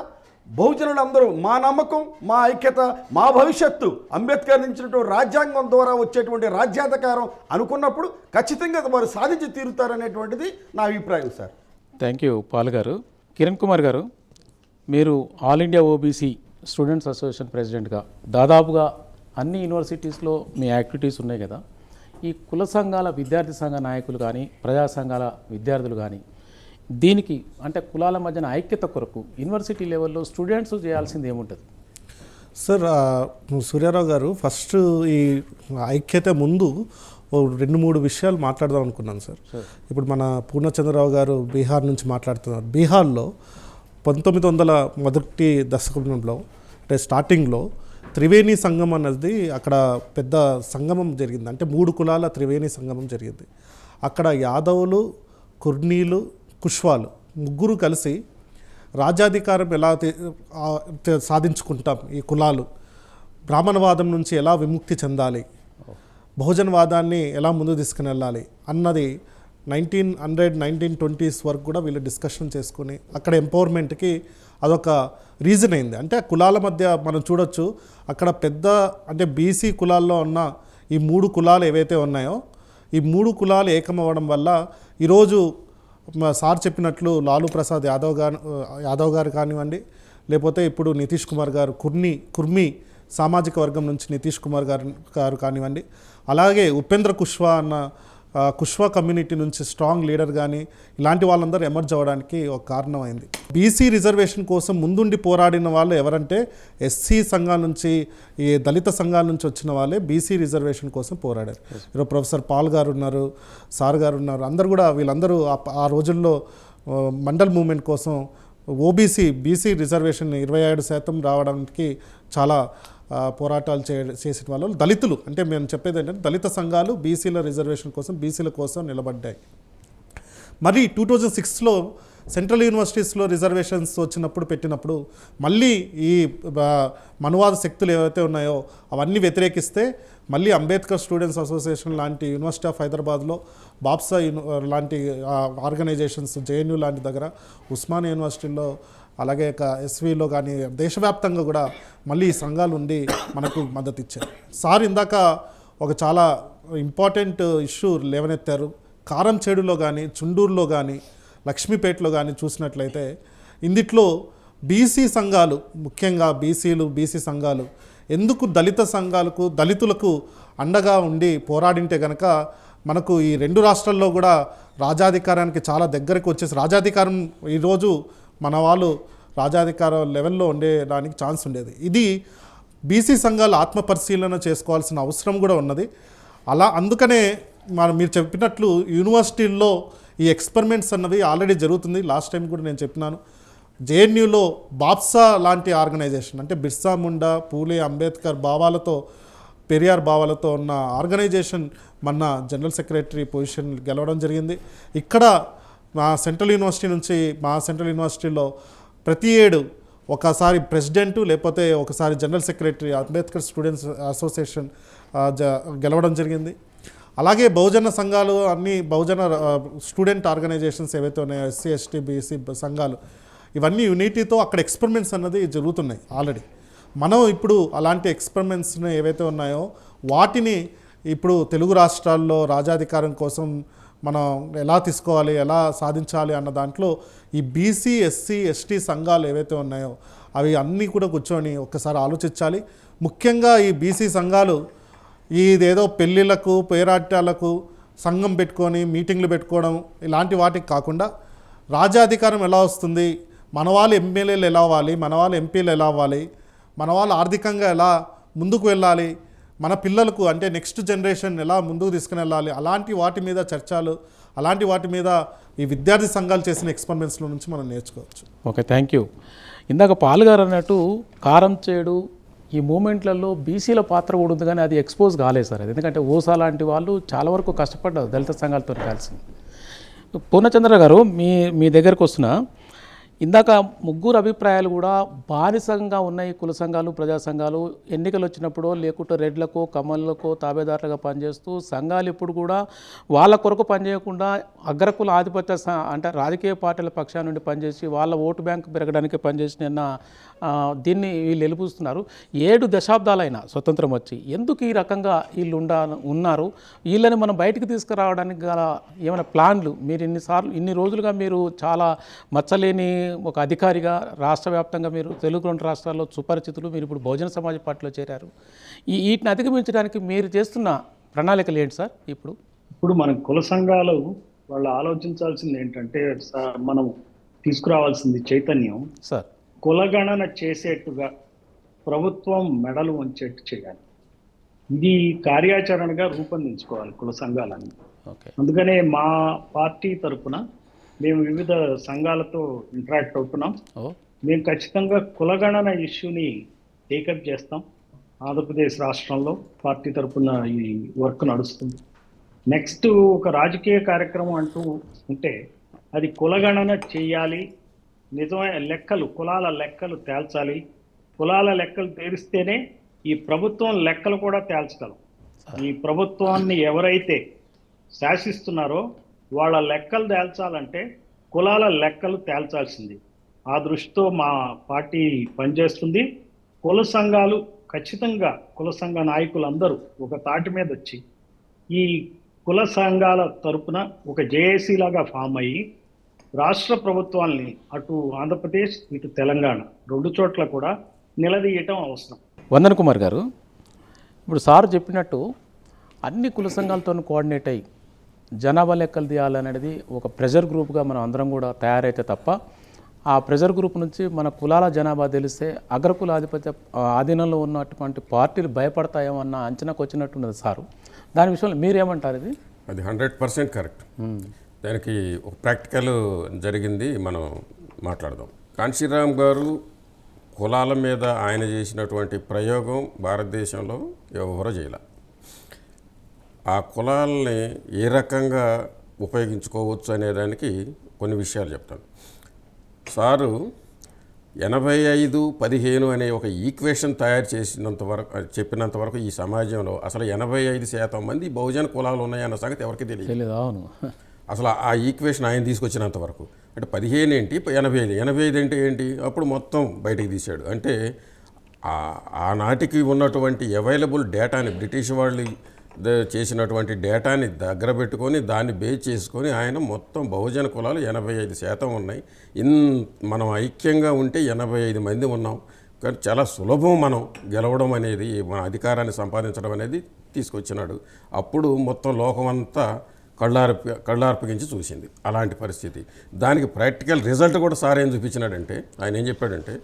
బహుజనులందరూ మా నమ్మకం, మా ఐక్యత, మా భవిష్యత్తు అంబేద్కర్ ఇచ్చినటువంటి రాజ్యాంగం ద్వారా వచ్చేటువంటి రాజ్యాధికారం అనుకున్నప్పుడు ఖచ్చితంగా వారు సాధించి తీరుతారనేటువంటిది నా అభిప్రాయం సార్. థ్యాంక్ యూ పాల్ గారు. కిరణ్ కుమార్ గారు, మీరు all India OBC students association ప్రెసిడెంట్గా దాదాపుగా అన్ని యూనివర్సిటీస్లో మీ యాక్టివిటీస్ ఉన్నాయి కదా. ఈ కుల సంఘాల విద్యార్థి సంఘ నాయకులు కానీ, ప్రజా సంఘాల విద్యార్థులు కానీ దీనికి అంటే కులాల మధ్యన ఐక్యత కొరకు యూనివర్సిటీ లెవెల్లో స్టూడెంట్స్ చేయాల్సింది ఏముంటుంది సార్? సూర్యారావు గారు, ఫస్ట్ ఈ ఐక్యత ముందు 2-3 విషయాలు మాట్లాడదాం అనుకున్నాను సార్. ఇప్పుడు మన పూర్ణచంద్రరావు గారు బీహార్ నుంచి మాట్లాడుతున్నారు. బీహార్లో 1900 మొదటి దశకంలో అంటే స్టార్టింగ్లో త్రివేణి సంగమం అనేది అక్కడ పెద్ద సంగమం జరిగింది. అంటే 3 కులాల త్రివేణి సంగమం జరిగింది. అక్కడ యాదవులు, కుర్నీలు, కుష్వాలు ముగ్గురు కలిసి రాజ్యాధికారం ఎలా సాధించుకుంటాం, ఈ కులాలు బ్రాహ్మణవాదం నుంచి ఎలా విముక్తి చెందాలి, బహుజనవాదాన్ని ఎలా ముందు తీసుకుని వెళ్ళాలి అన్నది 1920s వరకు కూడా వీళ్ళు డిస్కషన్ చేసుకుని అక్కడ ఎంపవర్మెంట్కి అదొక రీజన్ అయింది. అంటే కులాల మధ్య మనం చూడొచ్చు, అక్కడ పెద్ద అంటే బీసీ కులాల్లో ఉన్న ఈ 3 కులాలు ఏవైతే ఉన్నాయో ఈ 3 కులాలు ఏకమవ్వడం వల్ల ఈరోజు సార్ చెప్పినట్లు లాలూ ప్రసాద్ యాదవ్ గారు కానివ్వండి, లేకపోతే ఇప్పుడు నితీష్ కుమార్ గారు కుర్మీ సామాజిక వర్గం నుంచి నితీష్ కుమార్ గారు కానివ్వండి, అలాగే ఉపేంద్ర కుష్వా అన్న కుష్వా కమ్యూనిటీ నుంచి స్ట్రాంగ్ లీడర్ కానీ ఇలాంటి వాళ్ళందరూ ఎమర్జ్ అవ్వడానికి ఒక కారణమైంది. బీసీ రిజర్వేషన్ కోసం ముందుండి పోరాడిన వాళ్ళు ఎవరంటే ఎస్సీ సంఘాల నుంచి, ఈ దళిత సంఘాల నుంచి వచ్చిన వాళ్ళే బీసీ రిజర్వేషన్ కోసం పోరాడారు. ఈరోజు ప్రొఫెసర్ పాల్ గారు ఉన్నారు, సార్ గారు ఉన్నారు, అందరూ కూడా వీళ్ళందరూ ఆ రోజుల్లో మండల్ మూవ్మెంట్ కోసం బీసీ రిజర్వేషన్ 27% రావడానికి చాలా పోరాటాలు చేసిన వాళ్ళు దళితులు. అంటే మేము చెప్పేది ఏంటంటే దళిత సంఘాలు బీసీల రిజర్వేషన్ కోసం, బీసీల కోసం నిలబడ్డాయి. మరి 2006లో సెంట్రల్ యూనివర్సిటీస్లో రిజర్వేషన్స్ పెట్టినప్పుడు మళ్ళీ ఈ మనువాద శక్తులు ఏవైతే ఉన్నాయో అవన్నీ వ్యతిరేకిస్తే మళ్ళీ అంబేద్కర్ స్టూడెంట్స్ అసోసియేషన్ లాంటి యూనివర్సిటీ ఆఫ్ హైదరాబాద్లో, బాప్సా లాంటి ఆర్గనైజేషన్స్, జేఎన్యూ లాంటి దగ్గర, ఉస్మానియా యూనివర్సిటీలో, అలాగే ఎస్వీలో కానీ దేశవ్యాప్తంగా కూడా మళ్ళీ ఈ సంఘాలు ఉండి మనకు మద్దతు ఇచ్చారు. సార్ ఇందాక ఒక చాలా ఇంపార్టెంట్ ఇష్యూ లేవనెత్తారు. కారంచేడులో కానీ, చుండూరులో కానీ, లక్ష్మీపేటలో కానీ చూసినట్లయితే ఇందిట్లో బీసీ సంఘాలు, ముఖ్యంగా బీసీ సంఘాలు ఎందుకు దళితులకు అండగా ఉండి పోరాడింటే కనుక మనకు ఈ 2 రాష్ట్రాల్లో కూడా రాజాధికారానికి చాలా దగ్గరకు వచ్చేసి రాజాధికారం ఈరోజు మన వాళ్ళు రాజాధికారం లెవెల్లో ఉండేదానికి ఛాన్స్ ఉండేది. ఇది బీసీ సంఘాలు ఆత్మపరిశీలన చేసుకోవాల్సిన అవసరం కూడా ఉన్నది. అందుకనే మీరు చెప్పినట్లు యూనివర్సిటీల్లో ఈ ఎక్స్పెరిమెంట్స్ అన్నవి ఆల్రెడీ జరుగుతుంది. లాస్ట్ టైం కూడా నేను చెప్పినాను. జేఎన్యూలో బాప్సా లాంటి ఆర్గనైజేషన్, అంటే బిర్సా ముండా, పూలే, అంబేద్కర్ భావాలతో, పెరియార్ భావాలతో ఉన్న ఆర్గనైజేషన్ మన జనరల్ సెక్రటరీ పొజిషన్ గెలవడం జరిగింది. ఇక్కడ మా సెంట్రల్ యూనివర్సిటీలో ప్రతి ఏడు ఒకసారి ప్రెసిడెంటు, లేకపోతే ఒకసారి general secretary Ambedkar students association గెలవడం జరిగింది. అలాగే బహుజన సంఘాలు, అన్ని బహుజన స్టూడెంట్ ఆర్గనైజేషన్స్ ఏవైతే ఉన్నాయో, ఎస్సీ, ఎస్టీ, బీసీ సంఘాలు, ఇవన్నీ యూనిటీతో అక్కడ ఎక్స్పెరిమెంట్స్ అన్నది జరుగుతున్నాయి ఆల్రెడీ. మనం ఇప్పుడు అలాంటి ఎక్స్పెరిమెంట్స్ని ఏవైతే ఉన్నాయో వాటిని ఇప్పుడు తెలుగు రాష్ట్రాల్లో రాజాధికారం కోసం మనం ఎలా తీసుకోవాలి, ఎలా సాధించాలి అన్న దాంట్లో ఈ బీసీ ఎస్సీ ఎస్టీ సంఘాలు ఏవైతే ఉన్నాయో అవి అన్నీ కూడా కూర్చొని ఒక్కసారి ఆలోచించాలి. ముఖ్యంగా ఈ బీసీ సంఘాలు ఇదేదో పెళ్ళిళ్ళకు పేరాటాలకు సంఘం పెట్టుకొని మీటింగ్లు పెట్టుకోవడం ఇలాంటి వాటికి కాకుండా రాజ్యాధికారం ఎలా వస్తుంది, మన వాళ్ళు ఎమ్మెల్యేలు ఎలా అవ్వాలి, మన వాళ్ళు ఎంపీలు ఎలా అవ్వాలి, మన వాళ్ళు ఆర్థికంగా ఎలా ముందుకు వెళ్ళాలి, మన పిల్లలకు అంటే నెక్స్ట్ జనరేషన్ ఎలా ముందుకు తీసుకుని వెళ్ళాలి, అలాంటి వాటి మీద చర్చలు, అలాంటి వాటి మీద ఈ విద్యార్థి సంఘాలు చేసిన ఎక్స్పెరిమెంట్స్లో నుంచి మనం నేర్చుకోవచ్చు. Okay, thank you. ఇందాక పాల్గారు అన్నట్టు కారం చేడు ఈ మూమెంట్లలో బీసీల పాత్ర కూడా ఉంది, కానీ అది ఎక్స్పోజ్ కాలేదు సార్. ఎందుకంటే ఓసా లాంటి వాళ్ళు చాలా వరకు కష్టపడ్డారు దళిత సంఘాలతో కలిసి. పూర్ణచంద్ర గారు, మీ దగ్గరకు వస్తున్నా, ఇందాక ముగ్గురు అభిప్రాయాలు కూడా బానిసంగా ఉన్నాయి కుల సంఘాలు, ప్రజా సంఘాలు. ఎన్నికలు వచ్చినప్పుడు లేకుంటే రెడ్లకు కమళ్ళకు తాబేదారులుగా పనిచేస్తూ సంఘాలు ఇప్పుడు కూడా వాళ్ళ కొరకు పనిచేయకుండా అగ్రకుల ఆధిపత్య అంటే రాజకీయ పార్టీల పక్షాల నుండి పనిచేసి వాళ్ళ ఓటు బ్యాంకు పెరగడానికి పనిచేసి దీన్ని వీళ్ళు ఎలుపుస్తున్నారు. 7 దశాబ్దాలైనా స్వతంత్రం వచ్చి ఎందుకు ఈ రకంగా వీళ్ళు ఉన్నారు? వీళ్ళని మనం బయటికి తీసుకురావడానికి గల ఏమైనా ప్లాన్లు మీరు ఇన్ని రోజులుగా మీరు చాలా మచ్చలేని ఒక అధికారిగా రాష్ట్ర వ్యాప్తంగా మీరు తెలుగు 2 రాష్ట్రాల్లో సుపరిచితులు, మీరు ఇప్పుడు బహుజన సమాజ్ పార్టీలో చేరారు. వీటిని అధిగమించడానికి మీరు చేస్తున్న ప్రణాళికలు ఏంటి సార్? ఇప్పుడు మన కుల సంఘాలు వాళ్ళు ఆలోచించాల్సింది ఏంటంటే మనం తీసుకురావాల్సింది చైతన్యం సార్, కులగణన చేసేట్టుగా ప్రభుత్వం మెడలు వంచేట్టు చేయాలి. ఇది కార్యాచరణగా రూపొందించుకోవాలి కుల సంఘాలని. ఓకే, అందుకనే మా పార్టీ తరఫున మేము వివిధ సంఘాలతో ఇంటరాక్ట్ అవుతున్నాం. మేము ఖచ్చితంగా కులగణన ఇష్యూని టేకప్ చేస్తాం. ఆంధ్రప్రదేశ్ రాష్ట్రంలో పార్టీ తరఫున ఈ వర్క్ నడుస్తుంది. నెక్స్ట్ ఒక రాజకీయ కార్యక్రమం అంటూ ఉంటే అది కులగణన చేయాలి, నిజమైన లెక్కలు, కులాల లెక్కలు తేల్చాలి. కులాల లెక్కలు తేలిస్తేనే ఈ ప్రభుత్వం లెక్కలు కూడా తేల్చగలం. ఈ ప్రభుత్వాన్ని ఎవరైతే శాసిస్తున్నారో వాళ్ళ లెక్కలు తేల్చాలంటే కులాల లెక్కలు తేల్చాల్సింది. ఆ దృష్టితో మా పార్టీ పనిచేస్తుంది. కుల సంఘాలు ఖచ్చితంగా, కుల సంఘ నాయకులందరూ ఒక తాటి మీద వచ్చి ఈ కుల సంఘాల తరపున ఒక జేఏసీ లాగా ఫామ్ అయ్యి రాష్ట్ర ప్రభుత్వాల్ని అటు ఆంధ్రప్రదేశ్ ఇటు తెలంగాణ 2 చోట్ల కూడా నిలదీయటం అవసరం. వందన్ కుమార్ గారు, ఇప్పుడు సార్ చెప్పినట్టు అన్ని కుల సంఘాలతో కోఆర్డినేట్ అయ్యి జనాభా లెక్కలు తీయాలనేది ఒక ప్రెజర్ గ్రూప్గా మనం అందరం కూడా తయారైతే తప్ప ఆ ప్రెజర్ గ్రూప్ నుంచి మన కులాల జనాభా తెలిస్తే అగ్రకుల ఆధీనంలో ఉన్నటువంటి పార్టీలు భయపడతాయేమో అన్న అంచనాకు వచ్చినట్టున్నది సారు. దాని విషయంలో మీరేమంటారు? అది 100% కరెక్ట్. దానికి ఒక ప్రాక్టికల్ జరిగింది, మనం మాట్లాడదాం. కాంశీరామ్ గారు కులాల మీద ఆయన చేసినటువంటి ప్రయోగం భారతదేశంలో ఎవరో చేయాల. ఆ కులాలని ఏ రకంగా ఉపయోగించుకోవచ్చు అనేదానికి కొన్ని విషయాలు చెప్తాను. సారు 85-15 అనే ఒక ఈక్వేషన్ తయారు చెప్పినంత వరకు ఈ సమాజంలో అసలు 85% మంది బహుజన కులాలు ఉన్నాయన్న సంగతి ఎవరికి తెలియదు. అవును, అసలు ఆ ఈక్వేషన్ ఆయన తీసుకొచ్చినంత వరకు అంటే 15 ఏంటి, 85 అంటే ఏంటి, అప్పుడు మొత్తం బయటికి తీశాడు. అంటే ఆనాటికి ఉన్నటువంటి అవైలబుల్ డేటాని, బ్రిటిష్ వాళ్ళు చేసినటువంటి డేటాని దగ్గర పెట్టుకొని దాన్ని బేస్ చేసుకొని ఆయన మొత్తం బహుజన కులాలు 85% ఉన్నాయి, మనం ఐక్యంగా ఉంటే 85 మంది ఉన్నాం, కానీ చాలా సులభం మనం గెలవడం అనేది, మన అధికారాన్ని సంపాదించడం అనేది తీసుకొచ్చినాడు. అప్పుడు మొత్తం లోకమంతా కళ్ళార్పగించి చూసింది అలాంటి పరిస్థితి. దానికి ప్రాక్టికల్ రిజల్ట్ కూడా సార్ ఏం చూపించినాడంటే, ఆయన ఏం చెప్పాడంటే,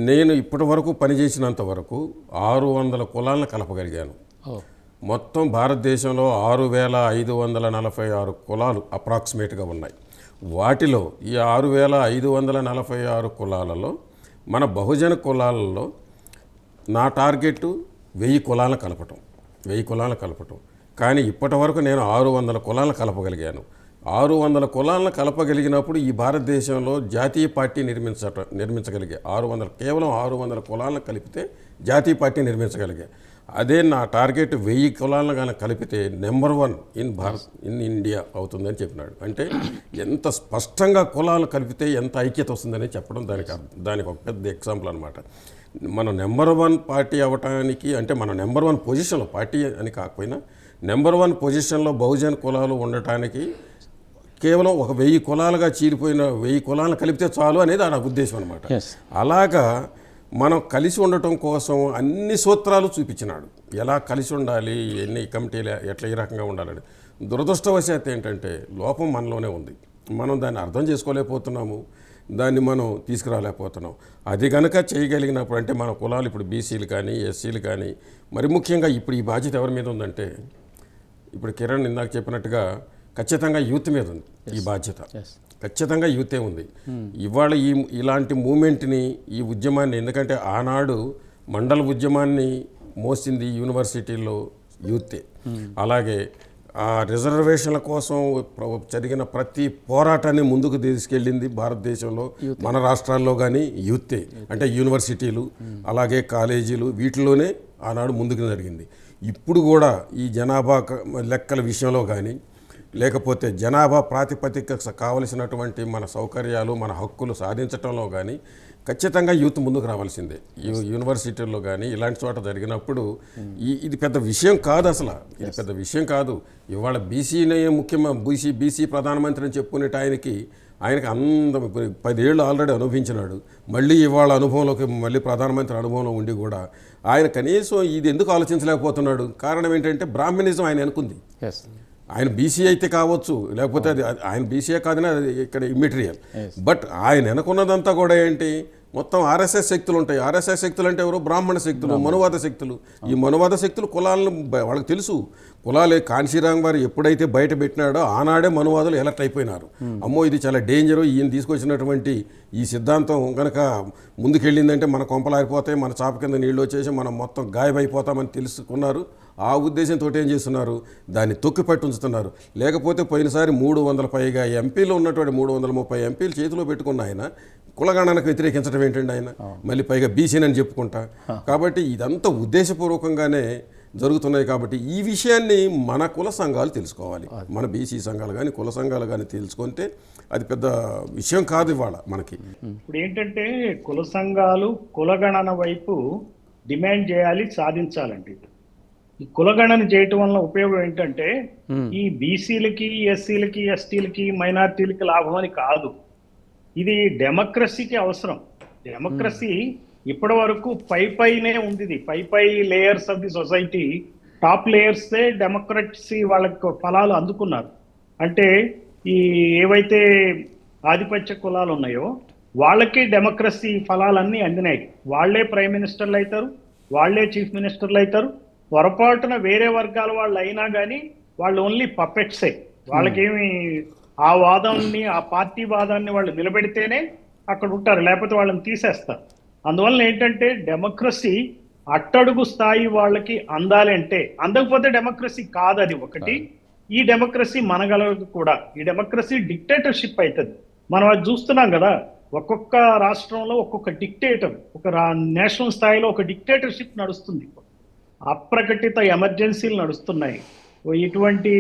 నేను ఇప్పటి వరకు పనిచేసినంత వరకు 600 కులాలను కలపగలిగాను. మొత్తం భారతదేశంలో 6546 కులాలు అప్రాక్సిమేట్గా ఉన్నాయి. వాటిలో ఈ 6546 కులాలలో మన బహుజన కులాలలో నా టార్గెట్ 1000 కులాలను కలపటం, 1000 కులాలను కలపటం. కానీ ఇప్పటి వరకు నేను 600 కులాలను కలపగలిగాను. 600 కులాలను కలపగలిగినప్పుడు ఈ భారతదేశంలో జాతీయ పార్టీ నిర్మించగలిగే కేవలం 600 కులాలను కలిపితే జాతీయ పార్టీ నిర్మించగలిగా. అదే నా టార్గెట్ 1000 కులాలను కానీ కలిపితే నెంబర్ 1 ఇన్ ఇండియా అవుతుందని చెప్పినాడు. అంటే ఎంత స్పష్టంగా కులాలు కలిపితే ఎంత ఐక్యత వస్తుందని చెప్పడం దానికి ఒక పెద్ద ఎగ్జాంపుల్ అనమాట. మనం నెంబర్ 1 పార్టీ అవ్వటానికి, అంటే మన నెంబర్ 1 పొజిషన్లో, పార్టీ అని కాకపోయినా నెంబర్ 1 పొజిషన్లో బహుజన కులాలు ఉండటానికి కేవలం ఒక 1000 కులాలుగా చీలిపోయిన 1000 కులాలను కలిపితే చాలు అనేది నా ఉద్దేశం అనమాట. Yes. అలాగా మనం కలిసి ఉండటం కోసం అన్ని సూత్రాలు చూపించినాడు, ఎలా కలిసి ఉండాలి, ఎన్ని కమిటీలు ఎట్లా ఈ రకంగా ఉండాలని. దురదృష్టవశాత్తు ఏంటంటే లోపం మనలోనే ఉంది, మనం దాన్ని అర్థం చేసుకోలేకపోతున్నాము, దాన్ని మనం తీసుకురాలేకపోతున్నాం. అది కనుక చేయగలిగినప్పుడు, అంటే మన కులాలు ఇప్పుడు బీసీలు కానీ ఎస్సీలు కానీ, మరి ముఖ్యంగా ఇప్పుడు ఈ బాధ్యత ఎవరి మీద ఉందంటే, ఇప్పుడు కిరణ్ ఇందాక చెప్పినట్టుగా ఖచ్చితంగా యూత్ మీద ఉంది ఈ బాధ్యత. ఖచ్చితంగా యూతే ఉంది. ఇవాళ ఇలాంటి మూమెంట్ని, ఈ ఉద్యమాన్ని, ఎందుకంటే ఆనాడు మండల ఉద్యమాన్ని మోసింది యూనివర్సిటీల్లో యూతే. అలాగే ఆ రిజర్వేషన్ల కోసం జరిగిన ప్రతి పోరాటాన్ని ముందుకు తీసుకెళ్ళింది భారతదేశంలో మన రాష్ట్రాల్లో కానీ యూతే. అంటే యూనివర్సిటీలు, అలాగే కాలేజీలు, వీటిలోనే ఆనాడు ముందుకు జరిగింది. ఇప్పుడు కూడా ఈ జనాభా లెక్కల విషయంలో కానీ, లేకపోతే జనాభా ప్రాతిపదిక కావలసినటువంటి మన సౌకర్యాలు, మన హక్కులు సాధించడంలో కానీ ఖచ్చితంగా యూత్ ముందుకు రావాల్సిందే. యూనివర్సిటీల్లో కానీ ఇలాంటి చోట జరిగినప్పుడు ఇది పెద్ద విషయం కాదు, అసలు ఇది పెద్ద విషయం కాదు. ఇవాళ బీసీనే బీసీ ప్రధానమంత్రి అని చెప్పుకునేట ఆయనకి అంత 10 ఏళ్ళు ఆల్రెడీ అనుభవించినాడు. మళ్ళీ ఇవాళ అనుభవంలోకి, మళ్ళీ ప్రధానమంత్రి అనుభవంలో ఉండి కూడా ఆయన కనీసం ఇది ఎందుకు ఆలోచించలేకపోతున్నాడు? కారణం ఏంటంటే బ్రాహ్మణిజం ఆయన అనుకుంది. ఆయన బీసీ అయితే కావచ్చు, లేకపోతే అది ఆయన బీసీఏ కాదని అది ఇక్కడ ఇమ్మెటీరియల్. బట్ ఆయన అనుకున్నదంతా కూడా ఏంటి, మొత్తం ఆర్ఎస్ఎస్ శక్తులు ఉంటాయి. ఆర్ఎస్ఎస్ శక్తులు అంటే ఎవరు? బ్రాహ్మణ శక్తులు, మనువాద శక్తులు. ఈ మనువాద శక్తులు కులాలను, వాళ్ళకి తెలుసు కులాలే. కాన్షీరామ్ వారు ఎప్పుడైతే బయట పెట్టినాడో ఆనాడే మనువాదులు ఎలర్ట్ అయిపోయినారు. అమ్మో ఇది చాలా డేంజరు, ఈయన తీసుకొచ్చినటువంటి ఈ సిద్ధాంతం కనుక ముందుకెళ్ళిందంటే మన కొంపలారిపోతాయి, మన చాప కింద నీళ్ళు వచ్చేసి మనం మొత్తం గాయమైపోతామని తెలుసుకున్నారు. ఆ ఉద్దేశంతో ఏం చేస్తున్నారు, దాన్ని తొక్కిపట్టి ఉంచుతున్నారు. లేకపోతే పోయినసారి 300 పైగా ఎంపీలు ఉన్నటువంటి 330 ఎంపీలు చేతిలో పెట్టుకున్న ఆయన కులగణనకు వ్యతిరేకించడం ఏంటండి ఆయన, మళ్ళీ పైగా బీసీనని చెప్పుకుంటా. కాబట్టి ఇదంతా ఉద్దేశపూర్వకంగానే జరుగుతున్నాయి. కాబట్టి ఈ విషయాన్ని మన కుల సంఘాలు తెలుసుకోవాలి, మన బీసీ సంఘాలు కానీ కుల సంఘాలు కానీ తెలుసుకుంటే అది పెద్ద విషయం కాదు ఇవాళ మనకి. ఇప్పుడు ఏంటంటే కుల సంఘాలు కులగణన వైపు డిమాండ్ చేయాలి, సాధించాలండి. ఈ కులగణన చేయటం వల్ల ఉపయోగం ఏంటంటే ఈ బీసీలకి, ఎస్సీలకి, ఎస్టీలకి, మైనార్టీలకి లాభం అని కాదు. ఇది డెమోక్రసీకి అవసరం. డెమోక్రసీ ఇప్పటి వరకు పైనే ఉంది. పై layers of the society, top లేయర్సే డెమోక్రసీ వాళ్ళకి ఫలాలు అందుకున్నారు. అంటే ఈ ఏవైతే ఆధిపత్య కులాలు ఉన్నాయో వాళ్ళకి డెమోక్రసీ ఫలాలన్నీ అందినాయి. వాళ్లే ప్రైమ్ మినిస్టర్లు అవుతారు, వాళ్లే చీఫ్ మినిస్టర్లు అవుతారు. పొరపాటున వేరే వర్గాల వాళ్ళు అయినా కానీ వాళ్ళు ఓన్లీ పపెట్సే. వాళ్ళకేమి ఆ వాదాన్ని, ఆ పార్టీ వాదాన్ని వాళ్ళు నిలబెడితేనే అక్కడ ఉంటారు, లేకపోతే వాళ్ళని తీసేస్తారు. అందువల్ల ఏంటంటే డెమోక్రసీ అట్టడుగు స్థాయి వాళ్ళకి అందాలి. అంటే అందకపోతే డెమోక్రసీ కాదు, అది ఒకటి. ఈ డెమోక్రసీ మనగలదు కూడా. ఈ డెమోక్రసీ డిక్టేటర్షిప్ అవుతుంది. మనం అది చూస్తున్నాం కదా, ఒక్కొక్క రాష్ట్రంలో ఒక్కొక్క డిక్టేటర్, ఒక నేషనల్ స్థాయిలో ఒక డిక్టేటర్షిప్ నడుస్తుంది. అప్రకటిత ఎమర్జెన్సీలు నడుస్తున్నాయి. ఇటువంటి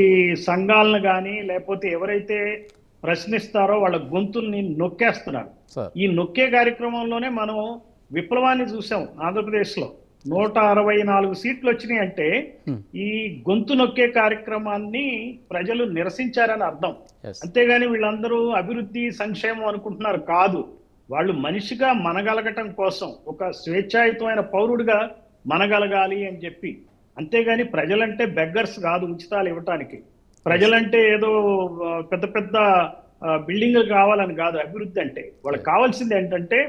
సంఘాలను కానీ లేకపోతే ఎవరైతే ప్రశ్నిస్తారో వాళ్ళ గొంతుల్ని నొక్కేస్తున్నారు. ఈ నొక్కే కార్యక్రమంలోనే మనం విప్లవాన్ని చూసాం. ఆంధ్రప్రదేశ్లో 164 సీట్లు వచ్చినాయి అంటే ఈ గొంతు నొక్కే కార్యక్రమాన్ని ప్రజలు నిరసించారని అర్థం. అంతేగాని వీళ్ళందరూ అభివృద్ధి, సంక్షేమం అనుకుంటున్నారు కాదు. వాళ్ళు మనిషిగా మనగలగటం కోసం, ఒక స్వేచ్ఛాయుతమైన పౌరుడిగా మనగలగాలి అని చెప్పి. అంతేగాని ప్రజలంటే బెగ్గర్స్ కాదు ఉచితాలు ఇవ్వటానికి. ప్రజలంటే ఏదో పెద్ద పెద్ద బిల్డింగ్లు కావాలని కాదు. అభివృద్ధి అంటే వాళ్ళకి కావాల్సింది ఏంటంటే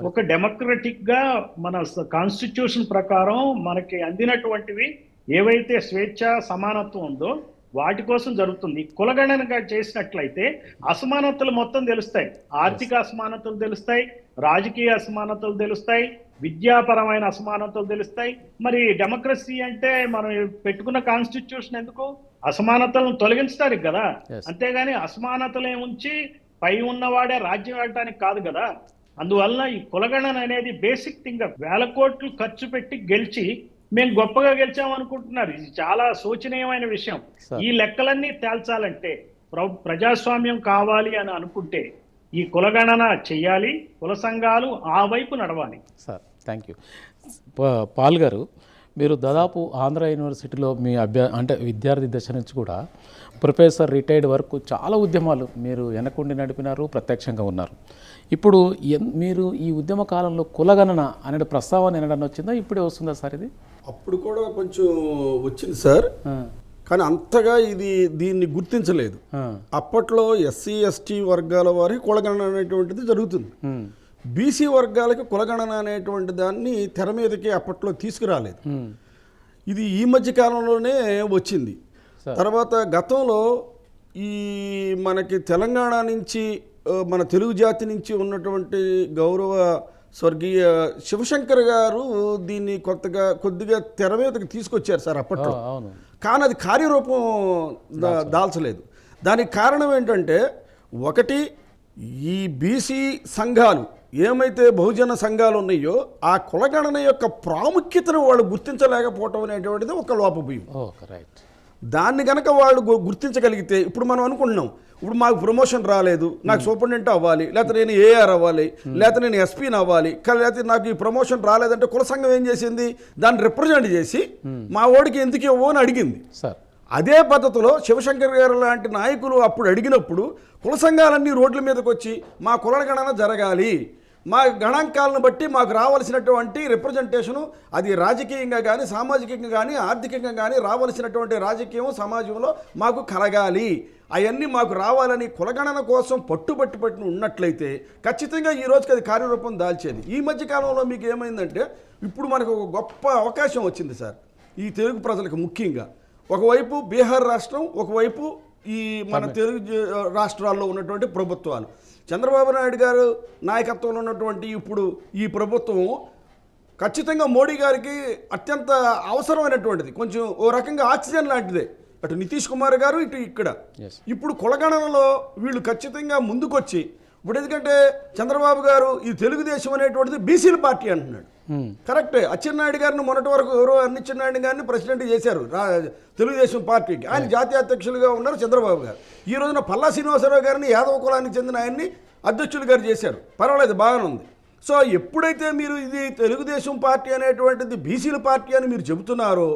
ఒక డెమోక్రటిక్ గా మన కాన్స్టిట్యూషన్ ప్రకారం మనకి అందినటువంటివి ఏవైతే స్వేచ్ఛ, సమానత్వం ఉందో వాటి కోసం జరుగుతుంది. కులగణనగా చేసినట్లయితే అసమానతలు మొత్తం తెలుస్తాయి. ఆర్థిక అసమానతలు తెలుస్తాయి, రాజకీయ అసమానతలు తెలుస్తాయి, విద్యాపరమైన అసమానతలు తెలుస్తాయి. మరి డెమోక్రసీ అంటే మనం పెట్టుకున్న కాన్స్టిట్యూషన్ ఎందుకు? అసమానతలను తొలగించడానికి కదా. అంతేగాని అసమానతలే ఉంచి పై ఉన్నవాడే రాజ్యం వెళ్ళటానికి కాదు కదా. అందువల్ల ఈ కులగణన అనేది బేసిక్ థింగ్. 1000 కోట్లు ఖర్చు పెట్టి గెలిచి మేము గొప్పగా గెలిచామనుకుంటున్నారు. ఇది చాలా శోచనీయమైన విషయం. ఈ లెక్కలన్నీ తేల్చాలంటే, ప్రజాస్వామ్యం కావాలి అని అనుకుంటే ఈ కులగణన చెయ్యాలి, కుల సంఘాలు ఆ వైపు నడవాలి. Thank you. పాల్ గారు, మీరు దాదాపు ఆంధ్ర యూనివర్సిటీలో మీ అంటే విద్యార్థి దశ నుంచి కూడా ప్రొఫెసర్ రిటైర్డ్ వరకు చాలా ఉద్యమాలు మీరు వెనకుండి నడిపినారు, ప్రత్యక్షంగా ఉన్నారు. ఇప్పుడు మీరు ఈ ఉద్యమ కాలంలో కులగణన అనే ప్రస్తావన వినడానికి వచ్చిందా, ఇప్పుడే వస్తుందా సార్ ఇది? అప్పుడు కూడా కొంచెం వచ్చింది సార్, కానీ అంతగా దీన్ని గుర్తించలేదు. అప్పట్లో ఎస్సీ ఎస్టీ వర్గాల వారికి కులగణన అనేటువంటిది జరుగుతుంది. బీసీ వర్గాలకి కులగణన అనేటువంటి దాన్ని తెర మీదకి అప్పట్లో తీసుకురాలేదు. ఇది ఈ మధ్య కాలంలోనే వచ్చింది. తర్వాత గతంలో ఈ మనకి తెలంగాణ నుంచి మన తెలుగు జాతి నుంచి ఉన్నటువంటి గౌరవ స్వర్గీయ శివశంకర్ గారు దీన్ని కొద్దిగా తెర మీదకి తీసుకొచ్చారు సార్ అప్పట్లో. కానీ అది కార్యరూపం దాల్చలేదు. దానికి కారణం ఏంటంటే, ఒకటి ఈ బీసీ సంఘాలు ఏమైతే బహుజన సంఘాలు ఉన్నాయో ఆ కులగణన యొక్క ప్రాముఖ్యతను వాళ్ళు గుర్తించలేకపోవటం అనేటువంటిది ఒక లోపభూమి. దాన్ని కనుక వాళ్ళు గుర్తించగలిగితే, ఇప్పుడు మనం అనుకుంటున్నాం, ఇప్పుడు మాకు ప్రమోషన్ రాలేదు, నాకు సూపరింటెండెంట్ అవ్వాలి, లేకపోతే నేను ఏఆర్ అవ్వాలి, లేకపోతే నేను ఎస్పీని అవ్వాలి, లేకపోతే నాకు ఈ ప్రమోషన్ రాలేదంటే కుల సంఘం ఏం చేసింది, దాన్ని రిప్రజెంట్ చేసి మా ఓడికి ఎందుకు ఇవ్వవు అని అడిగింది. అదే పద్ధతిలో శివశంకర్ గారు లాంటి నాయకులు అప్పుడు అడిగినప్పుడు కుల సంఘాలన్నీ రోడ్ల మీదకి వచ్చి మా కుల గణన జరగాలి, మా గణాంకాలను బట్టి మాకు రావాల్సినటువంటి రిప్రజెంటేషను, అది రాజకీయంగా కానీ సామాజికంగా కానీ ఆర్థికంగా కానీ రావాల్సినటువంటి రాజకీయం సమాజంలో మాకు కలగాలి, అవన్నీ మాకు రావాలని కులగణన కోసం పట్టుబట్టి ఉన్నట్లయితే ఖచ్చితంగా ఈ రోజుకి అది కార్యరూపం దాల్చేది. ఈ మధ్య కాలంలో మీకు ఏమైందంటే, ఇప్పుడు మనకు ఒక గొప్ప అవకాశం వచ్చింది సార్ ఈ తెలుగు ప్రజలకు. ముఖ్యంగా ఒకవైపు బీహార్ రాష్ట్రం, ఒకవైపు ఈ మన తెలుగు రాష్ట్రాల్లో ఉన్నటువంటి ప్రభుత్వాలు, చంద్రబాబు నాయుడు గారు నాయకత్వంలో ఉన్నటువంటి ఇప్పుడు ఈ ప్రభుత్వం ఖచ్చితంగా మోడీ గారికి అత్యంత అవసరమైనటువంటిది, కొంచెం ఓ రకంగా ఆక్సిజన్ లాంటిదే. అటు నితీష్ కుమార్ గారు, ఇటు ఇక్కడ ఇప్పుడు కులగణనలో వీళ్ళు ఖచ్చితంగా ముందుకొచ్చి, ఇప్పుడు ఎందుకంటే చంద్రబాబు గారు ఈ తెలుగుదేశం అనేటువంటిది బీసీల పార్టీ అంటున్నాడు. కరెక్టే. అచ్చెన్నాయుడు గారిని మొన్నటి వరకు ఎవరో అచ్చెన్నాయుడు గారిని ప్రెసిడెంట్ చేశారు తెలుగుదేశం పార్టీకి, ఆయన జాతీయ అధ్యక్షులుగా ఉన్నారు చంద్రబాబు గారు. ఈ రోజున పల్లా శ్రీనివాసరావు గారిని యాదవ కులానికి చెందిన ఆయన్ని అధ్యక్షులు గారు చేశారు. పర్వాలేదు, బాగానే ఉంది. సో ఎప్పుడైతే మీరు ఇది తెలుగుదేశం పార్టీ అనేటువంటిది బీసీల పార్టీ అని మీరు చెబుతున్నారో,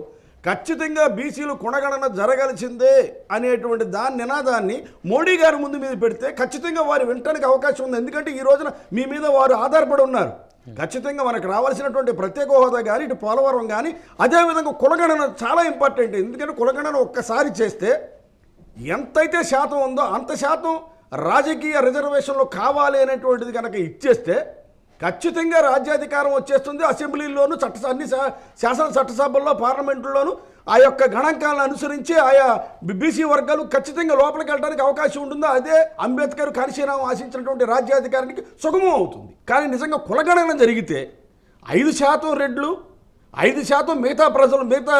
ఖచ్చితంగా బీసీలు కులగణన జరగాల్సిందే అనేటువంటి నినాదాన్ని మోడీ గారి ముందు మీద పెడితే ఖచ్చితంగా వారు వినటానికి అవకాశం ఉంది. ఎందుకంటే ఈ రోజున మీ మీద వారు ఆధారపడి ఉన్నారు. ఖచ్చితంగా మనకు రావాల్సినటువంటి ప్రత్యేక హోదా కానీ, ఇటు పోలవరం కానీ, అదేవిధంగా కులగణన చాలా ఇంపార్టెంట్. ఎందుకంటే కులగణన ఒక్కసారి చేస్తే ఎంతైతే శాతం ఉందో అంత శాతం రాజకీయ రిజర్వేషన్లో కావాలి అనేటువంటిది కనుక ఇచ్చేస్తే ఖచ్చితంగా రాజ్యాధికారం వచ్చేస్తుంది. అసెంబ్లీలోను అన్ని శాసన చట్టసభల్లో పార్లమెంటులోను ఆ యొక్క గణాంకాలను అనుసరించి ఆయా బీసీ వర్గాలు ఖచ్చితంగా లోపలికి వెళ్ళడానికి అవకాశం ఉంటుందో అదే అంబేద్కర్ కాశీరాం ఆశించినటువంటి రాజ్యాధికారానికి సుగమం అవుతుంది. కానీ నిజంగా కులగణన జరిగితే 5% రెడ్లు, 5% మిగతా ప్రజలు, మిగతా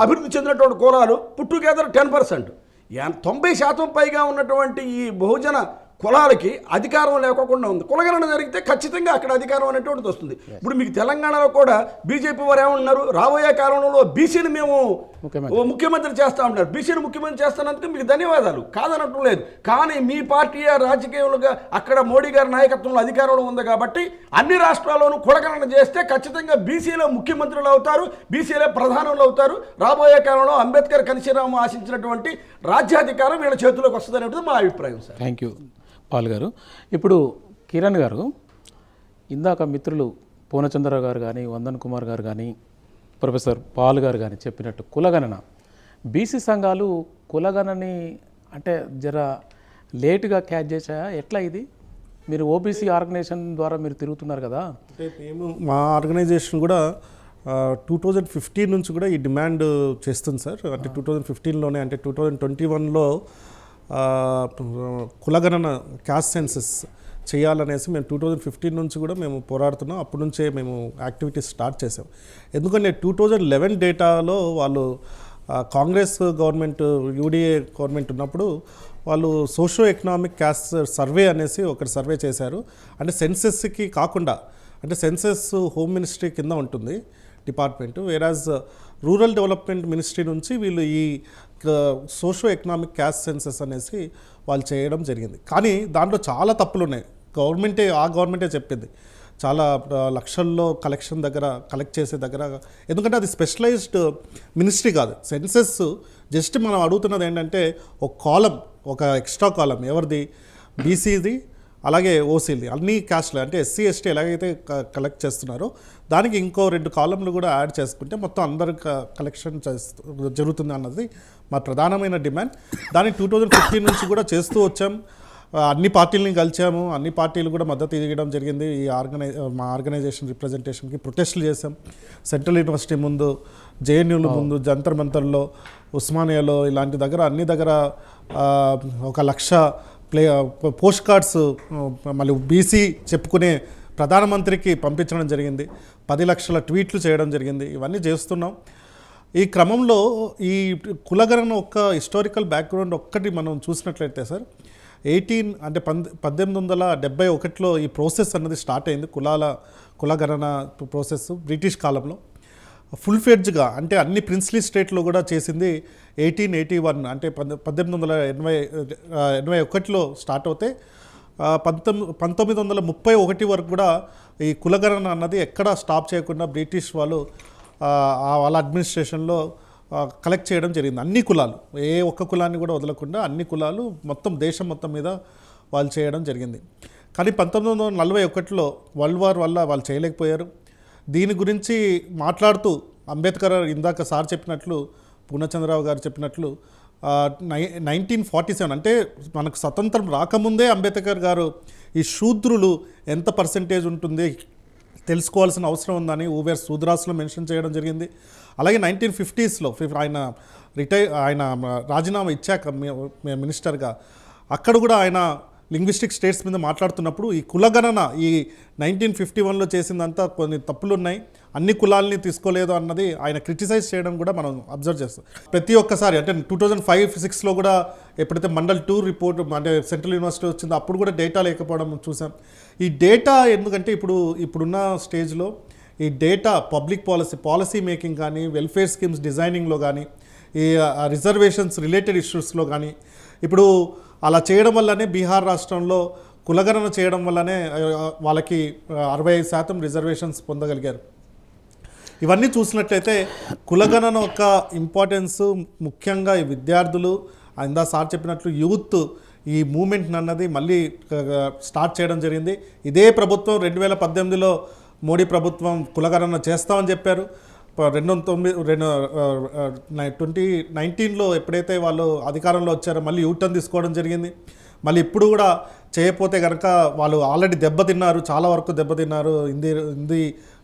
అభివృద్ధి చెందినటువంటి కులాలు పుట్టుగెదర్ 10%, 90% పైగా ఉన్నటువంటి ఈ బహుజన కులాలకి అధికారం లేకోకుండా ఉంది. కులగణన జరిగితే ఖచ్చితంగా అక్కడ అధికారం అనేటువంటిది వస్తుంది. ఇప్పుడు మీకు తెలంగాణలో కూడా బీజేపీ వారు ఏమన్నారు, రాబోయే కాలంలో బీసీని మేము ముఖ్యమంత్రి చేస్తా ఉన్నారు, బీసీని ముఖ్యమంత్రి చేస్తున్నందుకు మీకు ధన్యవాదాలు కాదనటం లేదు. కానీ మీ పార్టీ రాజకీయాలుగా అక్కడ మోడీ గారి నాయకత్వంలో అధికారంలో ఉంది కాబట్టి అన్ని రాష్ట్రాల్లోనూ కులగణన చేస్తే ఖచ్చితంగా బీసీలో ముఖ్యమంత్రులు అవుతారు, బీసీలే ప్రధానులు అవుతారు. రాబోయే కాలంలో అంబేద్కర్ కాశీరాం ఆశించినటువంటి రాజ్యాధికారం వీళ్ళ చేతిలోకి వస్తుంది అనేది మా అభిప్రాయం సార్. థ్యాంక్ యూ పాల్ గారు. ఇప్పుడు కిరణ్ గారు, ఇందాక మిత్రులు పూర్ణచంద్రరావు గారు కానీ, వందన్ కుమార్ గారు కానీ, ప్రొఫెసర్ పాల్ గారు కానీ చెప్పినట్టు కులగణన, బీసీ సంఘాలు కులగణని అంటే జర లేటుగా క్యాచ్ చేశాయా, ఎట్లా ఇది? మీరు ఓబీసీ ఆర్గనైజేషన్ ద్వారా మీరు తిరుగుతున్నారు కదా. అంటే మేము మా ఆర్గనైజేషన్ కూడా 2015 నుంచి కూడా ఈ డిమాండ్ చేస్తుంది సార్. అంటే 2015లోనే, అంటే 2021లో కులగణన క్యాస్ట్ సెన్సస్ చేయాలనేసి మేము 2015 నుంచి కూడా మేము పోరాడుతున్నాం. అప్పటి నుంచే మేము యాక్టివిటీస్ స్టార్ట్ చేసాం. ఎందుకంటే 2011 డేటాలో వాళ్ళు కాంగ్రెస్ గవర్నమెంట్, యూడీఏ గవర్నమెంట్ ఉన్నప్పుడు వాళ్ళు సోషో ఎకనామిక్ క్యాస్ట్ సర్వే అనేసి ఒకటి సర్వే చేశారు. అంటే సెన్సెస్కి కాకుండా, అంటే సెన్సెస్ హోమ్ మినిస్ట్రీ కింద ఉంటుంది డిపార్ట్మెంట్, వేరాజ్ రూరల్ డెవలప్మెంట్ మినిస్ట్రీ నుంచి వీళ్ళు ఈ సోషో ఎకనామిక్ క్యాస్ట్ సెన్సెస్ అనేసి వాళ్ళు చేయడం జరిగింది. కానీ దాంట్లో చాలా తప్పులు ఉన్నాయి. గవర్నమెంటే చెప్పింది చాలా లక్షల్లో కలెక్ట్ చేసే దగ్గర, ఎందుకంటే అది స్పెషలైజ్డ్ మినిస్ట్రీ కాదు. సెన్సెస్ జస్ట్ మనం అడుగుతున్నది ఏంటంటే ఒక కాలం, ఒక ఎక్స్ట్రా కాలం ఎవరిది, బీసీది అలాగే ఓసీది, అన్ని క్యాస్ట్లు అంటే ఎస్సీ ఎస్టీ ఎలాగైతే కలెక్ట్ చేస్తున్నారో దానికి ఇంకో 2 కాలంలు కూడా యాడ్ చేసుకుంటే మొత్తం అందరు కలెక్షన్ జరుగుతుంది అన్నది మా ప్రధానమైన డిమాండ్. దాన్ని 2015 నుంచి కూడా చేస్తూ వచ్చాం. అన్ని పార్టీలని కలిసాము, అన్ని పార్టీలు కూడా మద్దతు ఇవ్వడం జరిగింది. ఈ మా ఆర్గనైజేషన్ రిప్రజెంటేషన్కి ప్రొటెస్టులు చేసాం. సెంట్రల్ యూనివర్సిటీ ముందు, జేఎన్యూల ముందు, జంతర్ మంతర్లో, ఉస్మానియాలో, ఇలాంటి దగ్గర అన్ని దగ్గర 1,00,000 పోస్ట్ కార్డ్స్ మళ్ళీ బీసీ చెప్పుకునే ప్రధానమంత్రికి పంపించడం జరిగింది. 10 లక్షల ట్వీట్లు చేయడం జరిగింది. ఇవన్నీ చేస్తున్నాం. ఈ క్రమంలో ఈ కులగణన ఒక హిస్టారికల్ బ్యాక్గ్రౌండ్ ఒక్కటి మనం చూసినట్లయితే సార్, 1871లో ఈ ప్రాసెస్ అన్నది స్టార్ట్ అయింది. కులగణన ప్రాసెస్ బ్రిటిష్ కాలంలో ఫుల్ ఫెడ్జ్గా, అంటే అన్ని ప్రిన్స్లీ స్టేట్లో కూడా చేసింది 1881, అంటే 1881లో స్టార్ట్ అవుతే 1931 వరకు కూడా ఈ కులగణన అన్నది ఎక్కడా స్టాప్ చేయకుండా బ్రిటిష్ వాళ్ళు వాళ్ళ అడ్మినిస్ట్రేషన్లో కలెక్ట్ చేయడం జరిగింది. అన్ని కులాలు, ఏ ఒక్క కులాన్ని కూడా వదలకుండా అన్ని కులాలు మొత్తం దేశం మొత్తం మీద వాళ్ళు చేయడం జరిగింది. కానీ 1941లో వరల్డ్ వార్ వల్ల వాళ్ళు చేయలేకపోయారు. దీని గురించి మాట్లాడుతూ అంబేద్కర్ ఇందాక సార్ చెప్పినట్లు, పూర్ణచంద్రరావు గారు చెప్పినట్లు 1947 అంటే మనకు స్వతంత్రం రాకముందే అంబేద్కర్ గారు ఈ శూద్రులు ఎంత పర్సెంటేజ్ ఉంటుంది తెలుసుకోవాల్సిన అవసరం ఉందని ఊవేర్ సూద్రాస్లో మెన్షన్ చేయడం జరిగింది. అలాగే 1950స్లో ఆయన రాజీనామా ఇచ్చాక మినిస్టర్గా అక్కడ కూడా ఆయన లింగ్విస్టిక్ స్టేట్స్ మీద మాట్లాడుతున్నప్పుడు ఈ కులగణన ఈ 1951లో చేసిందంతా కొన్ని తప్పులు ఉన్నాయి, అన్ని కులాలని తీసుకోలేదు అన్నది ఆయన క్రిటిసైజ్ చేయడం కూడా మనం అబ్జర్వ్ చేస్తాం. ప్రతి ఒక్కసారి అంటే 2005-6లో కూడా ఎప్పుడైతే మండల్ 2 రిపోర్ట్ అంటే సెంట్రల్ యూనివర్సిటీ వచ్చిందో అప్పుడు కూడా డేటా లేకపోవడం చూసాం. ఈ డేటా ఎందుకంటే ఇప్పుడున్న స్టేజ్లో ఈ డేటా పబ్లిక్ పాలసీ మేకింగ్ కానీ, వెల్ఫేర్ స్కీమ్స్ డిజైనింగ్లో కానీ, ఈ రిజర్వేషన్స్ రిలేటెడ్ ఇష్యూస్లో కానీ ఇప్పుడు అలా చేయడం వల్లనే బీహార్ రాష్ట్రంలో కులగణన చేయడం వల్లనే వాళ్ళకి 65% రిజర్వేషన్స్ పొందగలిగారు. ఇవన్నీ చూసినట్లయితే కులగణన యొక్క ఇంపార్టెన్స్ ముఖ్యంగా ఈ విద్యార్థులు, ఇందా సార్ చెప్పినట్లు యూత్ ఈ మూమెంట్ అన్నది మళ్ళీ స్టార్ట్ చేయడం జరిగింది. ఇదే ప్రభుత్వం 2018లో మోడీ ప్రభుత్వం కులగణన చేస్తామని చెప్పారు. 2019లో ఎప్పుడైతే వాళ్ళు అధికారంలో వచ్చారో మళ్ళీ యూటర్న్ తీసుకోవడం జరిగింది. మళ్ళీ ఇప్పుడు కూడా చేయకపోతే కనుక వాళ్ళు ఆల్రెడీ దెబ్బతిన్నారు, చాలా వరకు దెబ్బతిన్నారు. హిందీ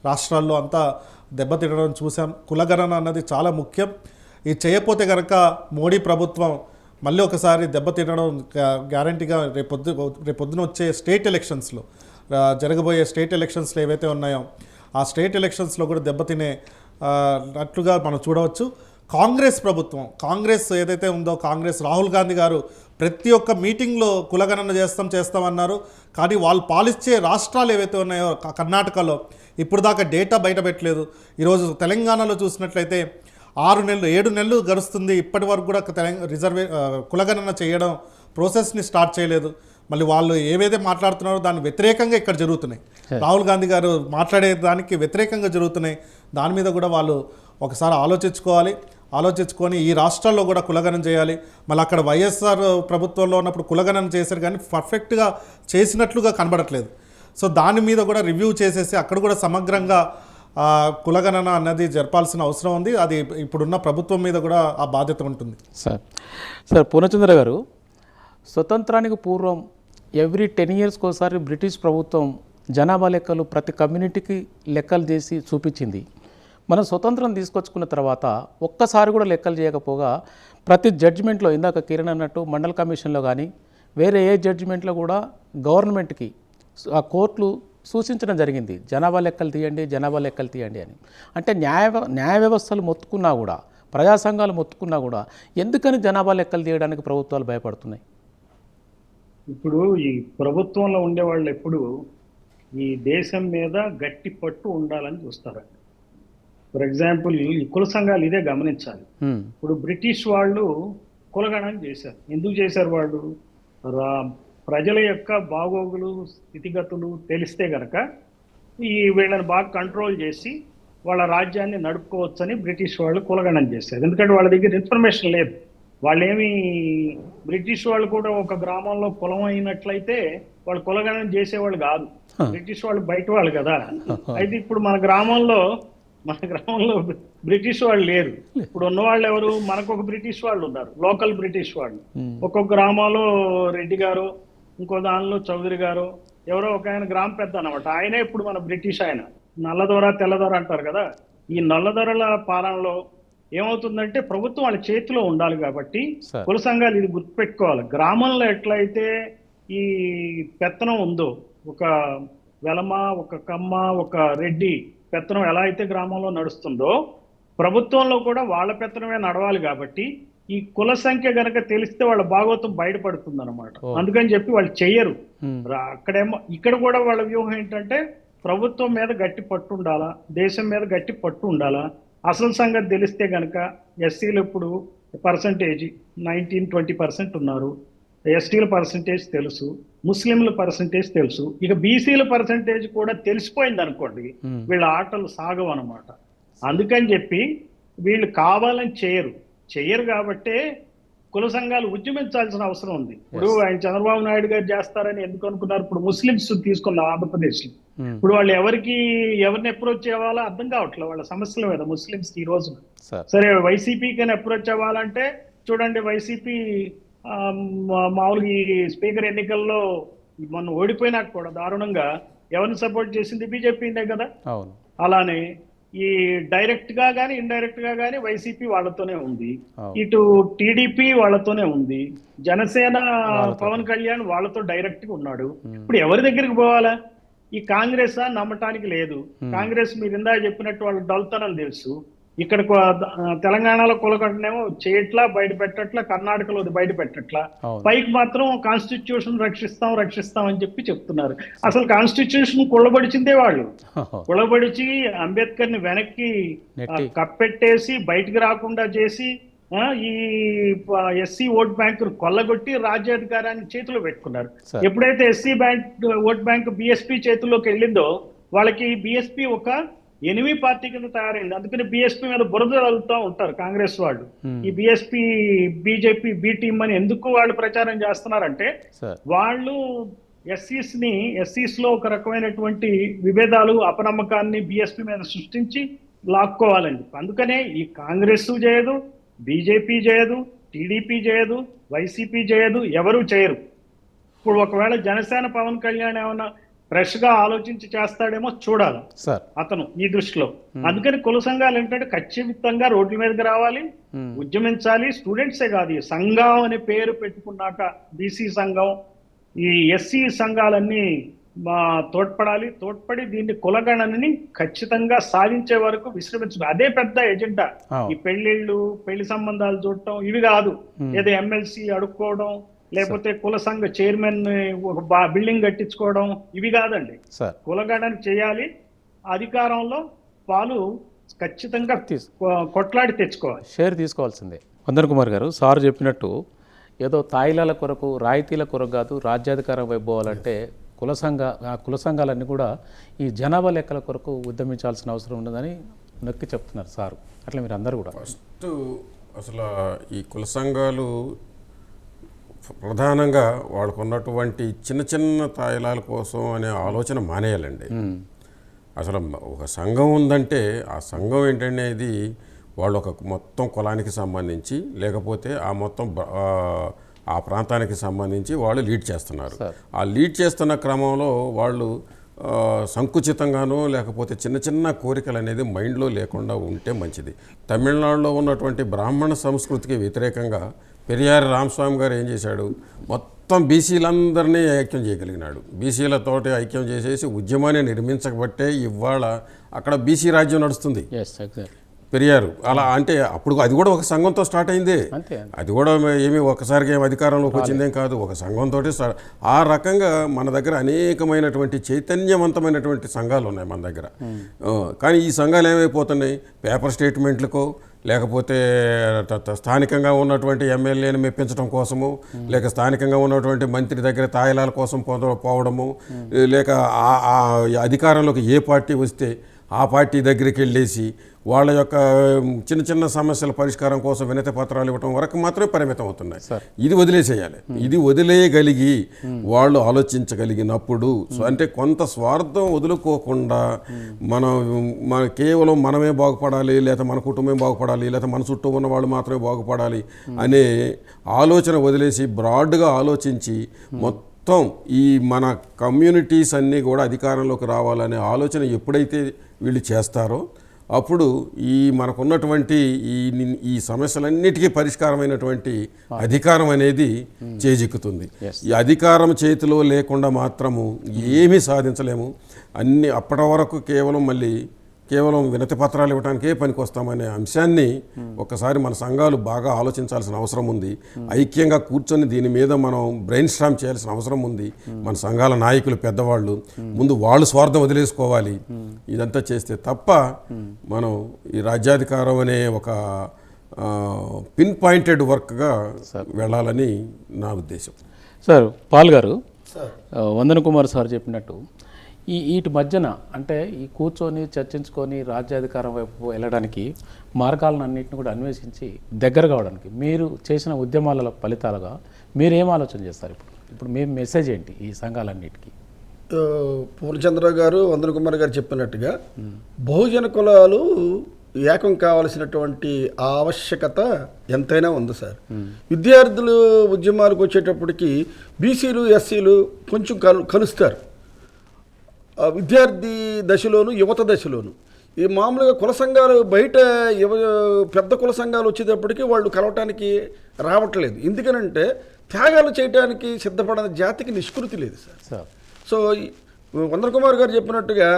రాష్ట్రాల్లో అంతా దెబ్బతినడం చూసాం. కులగణన అన్నది చాలా ముఖ్యం. ఇది చేయకపోతే కనుక మోడీ ప్రభుత్వం మళ్ళీ ఒకసారి దెబ్బతినడం గ్యారంటీగా రేపొద్దున వచ్చే స్టేట్ ఎలక్షన్స్లో, జరగబోయే స్టేట్ ఎలక్షన్స్లో ఏవైతే ఉన్నాయో ఆ స్టేట్ ఎలక్షన్స్లో కూడా దెబ్బతినే అట్లుగా మనం చూడవచ్చు. కాంగ్రెస్ ఏదైతే ఉందో, రాహుల్ గాంధీ గారు ప్రతి ఒక్క మీటింగ్లో కులగణన చేస్తామన్నారు. కానీ వాళ్ళు పాలించే రాష్ట్రాలు ఏవైతే ఉన్నాయో కర్ణాటకలో ఇప్పుడు దాకా డేటా బయట పెట్టలేదు. ఈరోజు తెలంగాణలో చూసినట్లయితే 7 నెలలు గడుస్తుంది, ఇప్పటి వరకు కూడా కులగణన చేయడం ప్రాసెస్ని స్టార్ట్ చేయలేదు. మళ్ళీ వాళ్ళు ఏవైతే మాట్లాడుతున్నారో దాని వ్యతిరేకంగా ఇక్కడ జరుగుతున్నాయి. రాహుల్ గాంధీ గారు మాట్లాడే దానికి వ్యతిరేకంగా జరుగుతున్నాయి. దాని మీద కూడా వాళ్ళు ఒకసారి ఆలోచించుకొని ఈ రాష్ట్రాల్లో కూడా కులగణన చేయాలి. మళ్ళీ అక్కడ వైఎస్ఆర్ ప్రభుత్వంలో ఉన్నప్పుడు కులగణన చేశారు కానీ పర్ఫెక్ట్గా చేసినట్లుగా కనబడట్లేదు. సో దాని మీద కూడా రివ్యూ చేసేసి అక్కడ కూడా సమగ్రంగా కులగణన అన్నది జరపాల్సిన అవసరం ఉంది. అది ఇప్పుడున్న ప్రభుత్వం మీద కూడా ఆ బాధ్యత ఉంటుంది. సార్ పూర్ణచంద్ర గారు, స్వతంత్రానికి పూర్వం ఎవ్రీ 10 yearsకి ఒకసారి బ్రిటిష్ ప్రభుత్వం జనాభా లెక్కలు ప్రతి కమ్యూనిటీకి లెక్కలు చేసి చూపించింది. మనం స్వతంత్రం తీసుకొచ్చుకున్న తర్వాత ఒక్కసారి కూడా లెక్కలు చేయకపోగా ప్రతి జడ్జిమెంట్లో, ఇందాక కిరణ్ అన్నట్టు మండల్ కమిషన్లో కానీ వేరే ఏ జడ్జిమెంట్లో కూడా గవర్నమెంట్కి ఆ కోర్టులు సూచించడం జరిగింది, జనాభా లెక్కలు తీయండి అని. అంటే న్యాయ వ్యవస్థలు మొత్తుకున్నా కూడా, ప్రజా సంఘాలు మొత్తుకున్నా కూడా ఎందుకని జనాభా లెక్కలు తీయడానికి ప్రభుత్వాలు భయపడుతున్నాయి? ఇప్పుడు ఈ ప్రభుత్వంలో ఉండేవాళ్ళు ఎప్పుడు ఈ దేశం మీద గట్టి పట్టు ఉండాలని చూస్తారు. ఫర్ ఎగ్జాంపుల్ ఈ కుల సంఘాలు ఇదే గమనించాలి. ఇప్పుడు బ్రిటిష్ వాళ్ళు కులగణన చేశారు. ఎందుకు చేశారు? వాళ్ళు ప్రజల యొక్క బాగోగులు స్థితిగతులు తెలిస్తే గనక ఈ వీళ్ళని బాగా కంట్రోల్ చేసి వాళ్ళ రాజ్యాన్ని నడుపుకోవచ్చని బ్రిటిష్ వాళ్ళు కులగణన చేశారు. ఎందుకంటే వాళ్ళ దగ్గర ఇన్ఫర్మేషన్ లేదు. వాళ్ళేమి బ్రిటిష్ వాళ్ళు కూడా ఒక గ్రామంలో కులం అయినట్లయితే వాళ్ళు కులగణన చేసేవాళ్ళు కాదు. బ్రిటిష్ వాళ్ళు బయట వాళ్ళు కదా. అయితే ఇప్పుడు మన గ్రామంలో బ్రిటిష్ వాళ్ళు లేరు. ఇప్పుడు ఉన్నవాళ్ళు ఎవరు? మనకు ఒక బ్రిటిష్ వాళ్ళు ఉన్నారు, లోకల్ బ్రిటిష్ వాళ్ళు. ఒక్కొక్క గ్రామంలో రెడ్డి గారు, ఇంకో దానిలో చౌదరి గారు, ఎవరో ఒక ఆయన గ్రామ పెద్ద అన్నమాట. ఆయనే ఇప్పుడు మన బ్రిటిష్ ఆయన. నల్లదొర తెల్లదొర అంటారు కదా. ఈ నల్లదొరల పాలనలో ఏమవుతుందంటే ప్రభుత్వం వాళ్ళ చేతిలో ఉండాలి కాబట్టి కుల సంఘాలు ఇది గుర్తుపెట్టుకోవాలి. గ్రామంలో ఎట్లయితే ఈ పెత్తనం ఉందో, ఒక వెలమ, ఒక కమ్మ, ఒక రెడ్డి పెత్తనం ఎలా అయితే గ్రామంలో నడుస్తుందో, ప్రభుత్వంలో కూడా వాళ్ళ పెత్తనమే నడవాలి. కాబట్టి ఈ కుల సంఖ్య గనక తెలిస్తే వాళ్ళ భాగవతం బయటపడుతుంది అనమాట. అందుకని చెప్పి వాళ్ళు చెయ్యరు. అక్కడేమో ఇక్కడ కూడా వాళ్ళ వ్యూహం ఏంటంటే ప్రభుత్వం మీద గట్టి పట్టు ఉండాలా, దేశం మీద గట్టి పట్టు ఉండాలా. అసలు సంగతి తెలిస్తే గనక ఎస్సీలు ఇప్పుడు పర్సంటేజ్ 19-20% ఉన్నారు. ఎస్టీల పర్సంటేజ్ తెలుసు, ముస్లింల పర్సంటేజ్ తెలుసు. ఇక బీసీల పర్సంటేజ్ కూడా తెలిసిపోయింది అనుకోండి, వీళ్ళ ఆటలు సాగవు అనమాట. అందుకని చెప్పి వీళ్ళు కావాలని చెయ్యరు కాబట్టే కుల సంఘాలు ఉద్యమించాల్సిన అవసరం ఉంది. ఇప్పుడు ఆయన చంద్రబాబు నాయుడు గారు చేస్తారని ఎందుకు అనుకున్నారు? ఇప్పుడు ముస్లింస్ తీసుకున్న ఆంధ్రప్రదేశ్ లో ఇప్పుడు వాళ్ళు ఎవరిని అప్రోచ్ అవ్వాలో అర్థం కావట్లేదు వాళ్ళ సమస్యల మీద. ముస్లింస్ ఈ రోజు సరే వైసీపీకి అప్రోచ్ అవ్వాలంటే చూడండి, వైసీపీ మామూలుగా ఈ స్పీకర్ ఎన్నికల్లో మొన్న ఓడిపోయినాక కూడా దారుణంగా ఎవరిని సపోర్ట్ చేసింది? బీజేపీనే కదా. అలానే ఈ డైరెక్ట్ గా గానీ ఇండైరెక్ట్ గా గానీ వైసీపీ వాళ్ళతోనే ఉంది, ఇటు టీడీపీ వాళ్ళతోనే ఉంది, జనసేన పవన్ కళ్యాణ్ వాళ్ళతో డైరెక్ట్ గా ఉన్నాడు. ఇప్పుడు ఎవరి దగ్గరికి పోవాలా? ఈ కాంగ్రెస్ నమ్మటానికి లేదు. కాంగ్రెస్ మీరు ఇందాక చెప్పినట్టు వాళ్ళు డల్తనం తెలుసు. ఇక్కడ తెలంగాణలో కులగట్టనేమో చేయట్లా, బయట పెట్టట్లా, కర్ణాటకలో బయట పెట్టట్లా. పైకి మాత్రం కాన్స్టిట్యూషన్ రక్షిస్తాం అని చెప్పి చెప్తున్నారు. అసలు కాన్స్టిట్యూషన్ కుళ్ళబడిచిందే వాళ్ళు. కుళ్ళబడిచి అంబేద్కర్ ని వెనక్కి కప్పెట్టేసి బయటికి రాకుండా చేసి ఈ ఎస్సీ ఓట్ బ్యాంక్ కొల్లగొట్టి రాజ్యాధికారాన్ని చేతిలో పెట్టుకున్నారు. ఎప్పుడైతే ఎస్సీ ఓట్ బ్యాంక్ బిఎస్పీ చేతుల్లోకి వెళ్ళిందో వాళ్ళకి బిఎస్పీ ఒక ఎనిమి పార్టీ కింద తయారైంది. అందుకని బిఎస్పీ మీద బురద చల్లుతూ ఉంటారు కాంగ్రెస్ వాళ్ళు. ఈ బిఎస్పీ బీజేపీ బి టీమ్ అని ఎందుకు వాళ్ళు ప్రచారం చేస్తున్నారంటే వాళ్ళు ఎస్సీస్ లో ఒక రకమైనటువంటి విభేదాలు, అపనమ్మకాన్ని బిఎస్పీ మీద సృష్టించి లాక్కోవాలండి. అందుకనే ఈ కాంగ్రెస్ చేయదు, బీజేపీ చేయదు, టీడీపీ చేయదు, వైసీపీ చేయదు, ఎవరూ చేయరు. ఇప్పుడు ఒకవేళ జనసేన పవన్ కళ్యాణ్ ఏమన్నా ఫ్రెష్ గా ఆలోచించి చేస్తాడేమో చూడాలి అతను ఈ దృష్టిలో. అందుకని కుల సంఘాలు ఏంటంటే ఖచ్చితంగా రోడ్ల మీదకి రావాలి, ఉద్యమించాలి. స్టూడెంట్సే కాదు, ఈ సంఘం అనే పేరు పెట్టుకున్నాక బీసీ సంఘం, ఈ ఎస్సీ సంఘాలన్నీ తోడ్పడి దీన్ని కులగణనని ఖచ్చితంగా సాధించే వరకు విశ్రమించదు. అదే పెద్ద ఎజెండా. ఈ పెళ్లి సంబంధాలు చూడటం ఇవి కాదు. ఏదో ఎమ్మెల్సీ అడుక్కోవడం, లేకపోతే కుల సంఘ చైర్మన్ ఒక బిల్డింగ్ కట్టించుకోవడం ఇవి కాదండి. కులగణన చేయాలి, అధికారంలో పాలు ఖచ్చితంగా కొట్లాడి తెచ్చుకోవాలి, షేర్ తీసుకోవాల్సిందే. వందన్ కుమార్ గారు, సార్ చెప్పినట్టు ఏదో తాయిలాల కొరకు, రాయితీల కొరకు కాదు, రాజ్యాధికారం వైపోవాలంటే కుల సంఘాలన్నీ కూడా ఈ జనాభా లెక్కల కొరకు ఉద్యమించాల్సిన అవసరం ఉన్నదని నొక్కి చెప్తున్నారు సార్. అట్లా మీరు అందరూ కూడా ఫస్ట్ అసలు ఈ కుల సంఘాలు ప్రధానంగా వాళ్ళకు ఉన్నటువంటి చిన్న చిన్న తాయిలాల కోసం అనే ఆలోచన మానేయాలండి. అసలు ఒక సంఘం ఉందంటే ఆ సంఘం ఏంటంటే ఇది వాళ్ళు ఒక మొత్తం కులానికి సంబంధించి, లేకపోతే ఆ మొత్తం ఆ ప్రాంతానికి సంబంధించి వాళ్ళు లీడ్ చేస్తున్నారు. ఆ లీడ్ చేస్తున్న క్రమంలో వాళ్ళు సంకుచితంగానో లేకపోతే చిన్న చిన్న కోరికలు అనేది మైండ్లో లేకుండా ఉంటే మంచిది. తమిళనాడులో ఉన్నటువంటి బ్రాహ్మణ సంస్కృతికి వ్యతిరేకంగా పెరియార్ రామస్వామి గారు ఏం చేశాడు? మొత్తం బీసీలందరినీ ఐక్యం చేయగలిగినాడు. బీసీలతోటి ఐక్యం చేసేసి ఉద్యమాన్ని నిర్మించబట్టే ఇవాళ అక్కడ బీసీ రాజ్యం నడుస్తుంది. పెరియారు అలా అంటే అప్పుడు అది కూడా ఒక సంఘంతో స్టార్ట్ అయింది. అది కూడా ఏమి ఒకసారిగా ఏమి అధికారంలోకి వచ్చిందేం కాదు, ఒక సంఘంతో స్టార్ట్. ఆ రకంగా మన దగ్గర అనేకమైనటువంటి చైతన్యవంతమైనటువంటి సంఘాలు ఉన్నాయి మన దగ్గర. కానీ ఈ సంఘాలు ఏమైపోతున్నాయి? పేపర్ స్టేట్మెంట్లకో లేకపోతే స్థానికంగా ఉన్నటువంటి ఎమ్మెల్యేని మెప్పించడం కోసము, లేక స్థానికంగా ఉన్నటువంటి మంత్రి దగ్గర తాయిలాల కోసం పోవడము, లేక ఆ అధికారంలోకి ఏ పార్టీ వస్తే ఆ పార్టీ దగ్గరికి వెళ్ళేసి వాళ్ళ యొక్క చిన్న చిన్న సమస్యల పరిష్కారం కోసం వినతి పత్రాలు ఇవ్వడం వరకు మాత్రమే పరిమితం అవుతున్నాయి. ఇది వదిలేసేయాలి. ఇది వదిలేయగలిగి వాళ్ళు ఆలోచించగలిగినప్పుడు, అంటే కొంత స్వార్థం వదులుకోకుండా మన కేవలం మనమే బాగుపడాలి, లేదా మన కుటుంబం బాగుపడాలి, లేదా మన చుట్టూ ఉన్న వాళ్ళు మాత్రమే బాగుపడాలి అనే ఆలోచన వదిలేసి బ్రాడ్గా ఆలోచించి మొత్తం ఈ మన కమ్యూనిటీస్ అన్నీ కూడా అధికారంలోకి రావాలనే ఆలోచన ఎప్పుడైతే వీళ్ళు చేస్తారో అప్పుడు ఈ మనకున్నటువంటి ఈ సమస్యలన్నిటికీ పరిష్కారమైనటువంటి అధికారం అనేది చేజిక్కుతుంది. ఈ అధికారం చేతిలో లేకుండా మాత్రము ఏమీ సాధించలేము. అప్పటి వరకు కేవలం వినతి పత్రాలు ఇవ్వడానికే పనికొస్తామనే అంశాన్ని ఒక్కసారి మన సంఘాలు బాగా ఆలోచించాల్సిన అవసరం ఉంది. ఐక్యంగా కూర్చొని దీని మీద మనం బ్రెయిన్ స్టార్మ్ చేయాల్సిన అవసరం ఉంది. మన సంఘాల నాయకులు, పెద్దవాళ్ళు ముందు వాళ్ళు స్వార్థం వదిలేసుకోవాలి. ఇదంతా చేస్తే తప్ప మనం ఈ రాజ్యాధికారం అనే ఒక పిన్ పాయింటెడ్ వర్క్గా వెళ్ళాలని నా ఉద్దేశం. సార్ పాల్ గారు, వందన కుమార్ సార్ చెప్పినట్టు వీటి మధ్యన అంటే ఈ కూర్చొని చర్చించుకొని రాజ్యాధికారం వైపు వెళ్ళడానికి మార్గాలను అన్నింటిని కూడా అన్వేషించి దగ్గర కావడానికి మీరు చేసిన ఉద్యమాల ఫలితాలుగా మీరు ఏం ఆలోచన చేస్తారు? ఇప్పుడు మీ మెసేజ్ ఏంటి ఈ సంఘాలన్నిటికీ? పూర్ణచంద్ర గారు, వందన కుమార్ గారు చెప్పినట్టుగా బహుజన కులాలు ఏకం కావాల్సినటువంటి ఆవశ్యకత ఎంతైనా ఉంది సార్. విద్యార్థులు ఉద్యమాలకు వచ్చేటప్పటికి బీసీలు, ఎస్సీలు కొంచెం కలుస్తారు. విద్యార్థి దశలోను, యువత దశలోను. ఈ మామూలుగా కుల సంఘాలు బయట పెద్ద కుల సంఘాలు వచ్చేటప్పటికి వాళ్ళు కలవటానికి రావట్లేదు. ఎందుకనంటే త్యాగాలు చేయడానికి సిద్ధపడిన జాతికి నిష్కృతి లేదు సార్. సో వందన కుమార్ గారు చెప్పినట్టుగా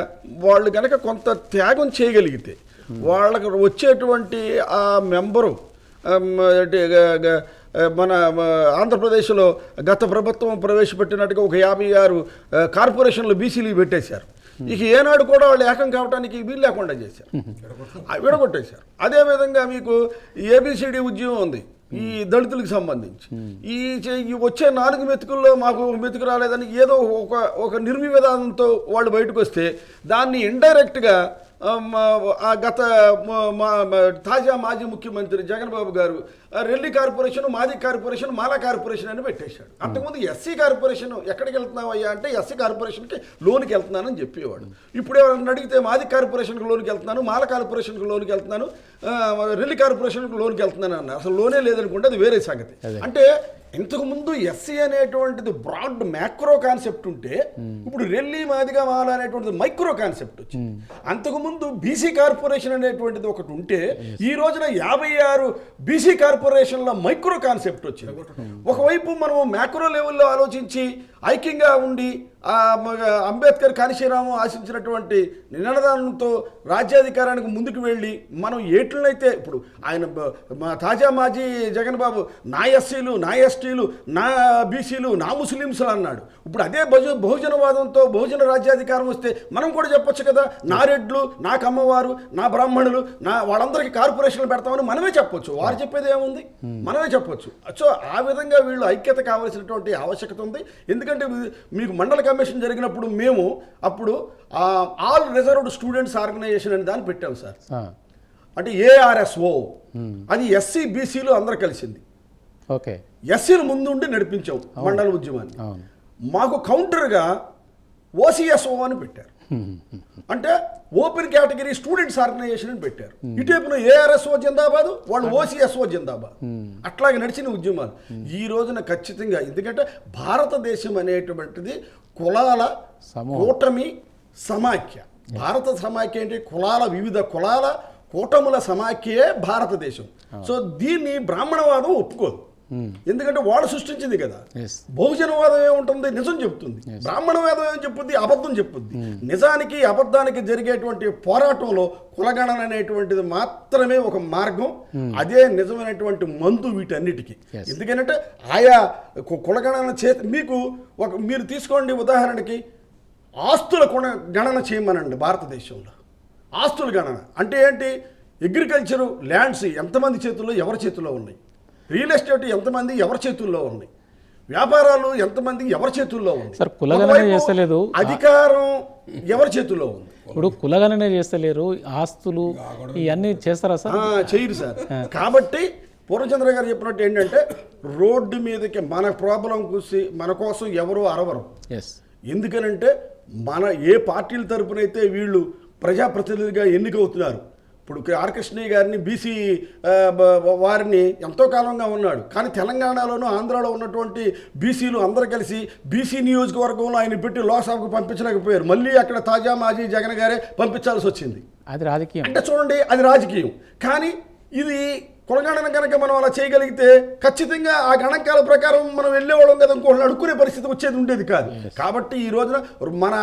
వాళ్ళు కనుక కొంత త్యాగం చేయగలిగితే వాళ్ళకు వచ్చేటువంటి ఆ మెంబరు మన ఆంధ్రప్రదేశ్లో గత ప్రభుత్వం ప్రవేశపెట్టినట్టుగా ఒక 56 కార్పొరేషన్లు బీసీలు పెట్టేశారు. ఇక ఏనాడు కూడా వాళ్ళు ఏకం కావడానికి వీలు లేకుండా చేశారు, విడగొట్టేశారు. అదేవిధంగా మీకు ఏబిసిడి ఉద్యమం ఉంది ఈ దళితులకు సంబంధించి. ఈ వచ్చే 4 మెతుకుల్లో మాకు మెతుకు రాలేదని ఏదో ఒక నిర్వివాదంతో వాళ్ళు బయటకు వస్తే దాన్ని ఇండైరెక్ట్గా గత తాజా మాజీ ముఖ్యమంత్రి జగన్ బాబు గారు రెల్లి కార్పొరేషన్, మాది కార్పొరేషన్, మాలా కార్పొరేషన్ అని పెట్టేశాడు. అంతకుముందు ఎస్సీ కార్పొరేషన్ ఎక్కడికి వెళ్తున్నావు అయ్యా అంటే ఎస్సీ కార్పొరేషన్కి లోన్కి వెళ్తున్నానని చెప్పేవాడు. ఇప్పుడు ఎవరైనా అడిగితే మాది కార్పొరేషన్కి లోన్కి వెళ్తున్నాను, మాల కార్పొరేషన్కి లోన్కి వెళ్తున్నాను, రెల్లి కార్పొరేషన్కి లోన్కి వెళ్తున్నాను అన్న. అసలు లోనే లేదనుకుంటే అది వేరే సంగతి. అంటే ఇంతకుముందు ఎస్సీ అనేటువంటిది బ్రాడ్ మ్యాక్రో కాన్సెప్ట్ ఉంటే ఇప్పుడు రెల్లి, మాదిగా, మాల అనేటువంటిది మైక్రో కాన్సెప్ట్ వచ్చింది. అంతకుముందు బీసీ కార్పొరేషన్ అనేటువంటిది ఒకటి ఉంటే ఈ రోజున 56 బీసీ కార్పొరేషన్ల మైక్రో కాన్సెప్ట్ వచ్చింది. ఒకవైపు మనం మ్యాక్రో లెవెల్లో ఆలోచించి ఐక్యంగా ఉండి అంబేద్కర్, కాళీశ్రీరాము ఆశించినటువంటి నినాదంతో రాజ్యాధికారానికి ముందుకు వెళ్ళి మనం ఏట్లనైతే ఇప్పుడు ఆయన తాజా మాజీ జగన్ బాబు నా ఎస్సీలు, నా ఎస్టీలు, నా బీసీలు, నా ముస్లింస్ అన్నాడు. ఇప్పుడు అదే బహుజనవాదంతో బహుజన రాజ్యాధికారం వస్తే మనం కూడా చెప్పొచ్చు కదా, నా రెడ్లు, నా కమ్మవారు, నా బ్రాహ్మణులు, వాళ్ళందరికీ కార్పొరేషన్లు పెడతామని మనమే చెప్పొచ్చు. వారు చెప్పేది ఏముంది, మనమే చెప్పొచ్చు. సో ఆ విధంగా వీళ్ళు ఐక్యత కావాల్సినటువంటి ఆవశ్యకత ఉంది. ఎందుకంటే మీకు మండల కమిషన్ జరిగినప్పుడు మేము అప్పుడు ఆల్ రిజర్వ్డ్ స్టూడెంట్స్ ఆర్గనైజేషన్ అని దాన్ని పెట్టాం సార్. అంటే ఏఆర్ఎస్ఓ, అది ఎస్సీ బీసీలు అందరూ కలిసింది. ఓకే, ఎస్సీలు ముందుండి నడిపించాం మండల ఉద్యమాన్ని. మాకు కౌంటర్గా ఓసీఎస్ఓ అని పెట్టారు, అంటే ఓపెన్ కేటగిరీ స్టూడెంట్స్ ఆర్గనైజేషన్ అని పెట్టారు. ఇటేపున ఏఆర్ఎస్ఓ జిందాబాద్, వాళ్ళు ఓసీఎస్ఓ జిందాబాద్. అట్లాగే నడిచిన ఉద్యమాలు ఈ రోజున ఖచ్చితంగా, ఎందుకంటే భారతదేశం అనేటువంటిది కులాల కూటమి సమాఖ్య. భారత సమాఖ్య అంటే వివిధ కులాల కూటముల సమాఖ్యే భారతదేశం. సో దీన్ని బ్రాహ్మణవాదం ఒప్పుకోదు, ఎందుకంటే వాళ్ళు సృష్టించింది కదా. బహుజనవాదం ఏముంటుంది, నిజం చెప్తుంది. బ్రాహ్మణవాదం ఏం చెప్పుద్ది, అబద్ధం చెప్పుద్ది. నిజానికి అబద్ధానికి జరిగేటువంటి పోరాటంలో కులగణన అనేటువంటిది మాత్రమే ఒక మార్గం, అదే నిజమైనటువంటి మందు వీటన్నిటికీ. ఎందుకంటే ఆయా కులగణన మీరు తీసుకోండి, ఉదాహరణకి ఆస్తుల గణన చేయమనండి భారతదేశంలో. ఆస్తుల గణన అంటే ఏంటి, అగ్రికల్చరు ల్యాండ్స్ ఎంతమంది చేతుల్లో ఎవరి చేతుల్లో ఉన్నాయి, రియల్ ఎస్టేట్ ఎంతమంది ఎవరి చేతుల్లో ఉన్నాయి, వ్యాపారాలు ఎంతమంది ఎవరి చేతుల్లో ఉంది, సార్ కులగణన ఒకవైపు చేస్తలేదు, అధికారం ఎవరి చేతుల్లో ఉంది. ఇప్పుడు కులగణనే చేస్తలేరు, ఆస్తులు ఇవన్నీ చేస్తారా సార్? చేయరు సార్. కాబట్టి పూర్ణచంద్ర గారు చెప్పినట్టు ఏంటంటే రోడ్డు మీదకి మన ప్రాబ్లం కూసి మన కోసం ఎవరు అరవరు. ఎస్, ఎందుకనంటే మన ఏ పార్టీల తరపునైతే వీళ్ళు ప్రజాప్రతినిధిగా ఎన్నికవుతున్నారు. ఇప్పుడు ఆర్ కృష్ణయ్య గారిని బీసీ వారిని ఎంతో కాలంగా ఉన్నాడు, కానీ తెలంగాణలోనూ ఆంధ్రాలో ఉన్నటువంటి బీసీలు అందరూ కలిసి బీసీ నియోజకవర్గంలో ఆయన పెట్టి లోక్సభకు పంపించలేకపోయారు. మళ్ళీ అక్కడ తాజా మాజీ జగన్ గారే పంపించాల్సి వచ్చింది. అది రాజకీయం అంటే చూడండి, అది రాజకీయం. కానీ ఇది కులగణన కనుక మనం అలా చేయగలిగితే ఖచ్చితంగా ఆ గణాంకాల ప్రకారం మనం వెళ్ళేవాళ్ళం కదా, ఇంకోళ్ళు అడుక్కునే పరిస్థితి వచ్చేది ఉండేది కాదు. కాబట్టి ఈ రోజున మన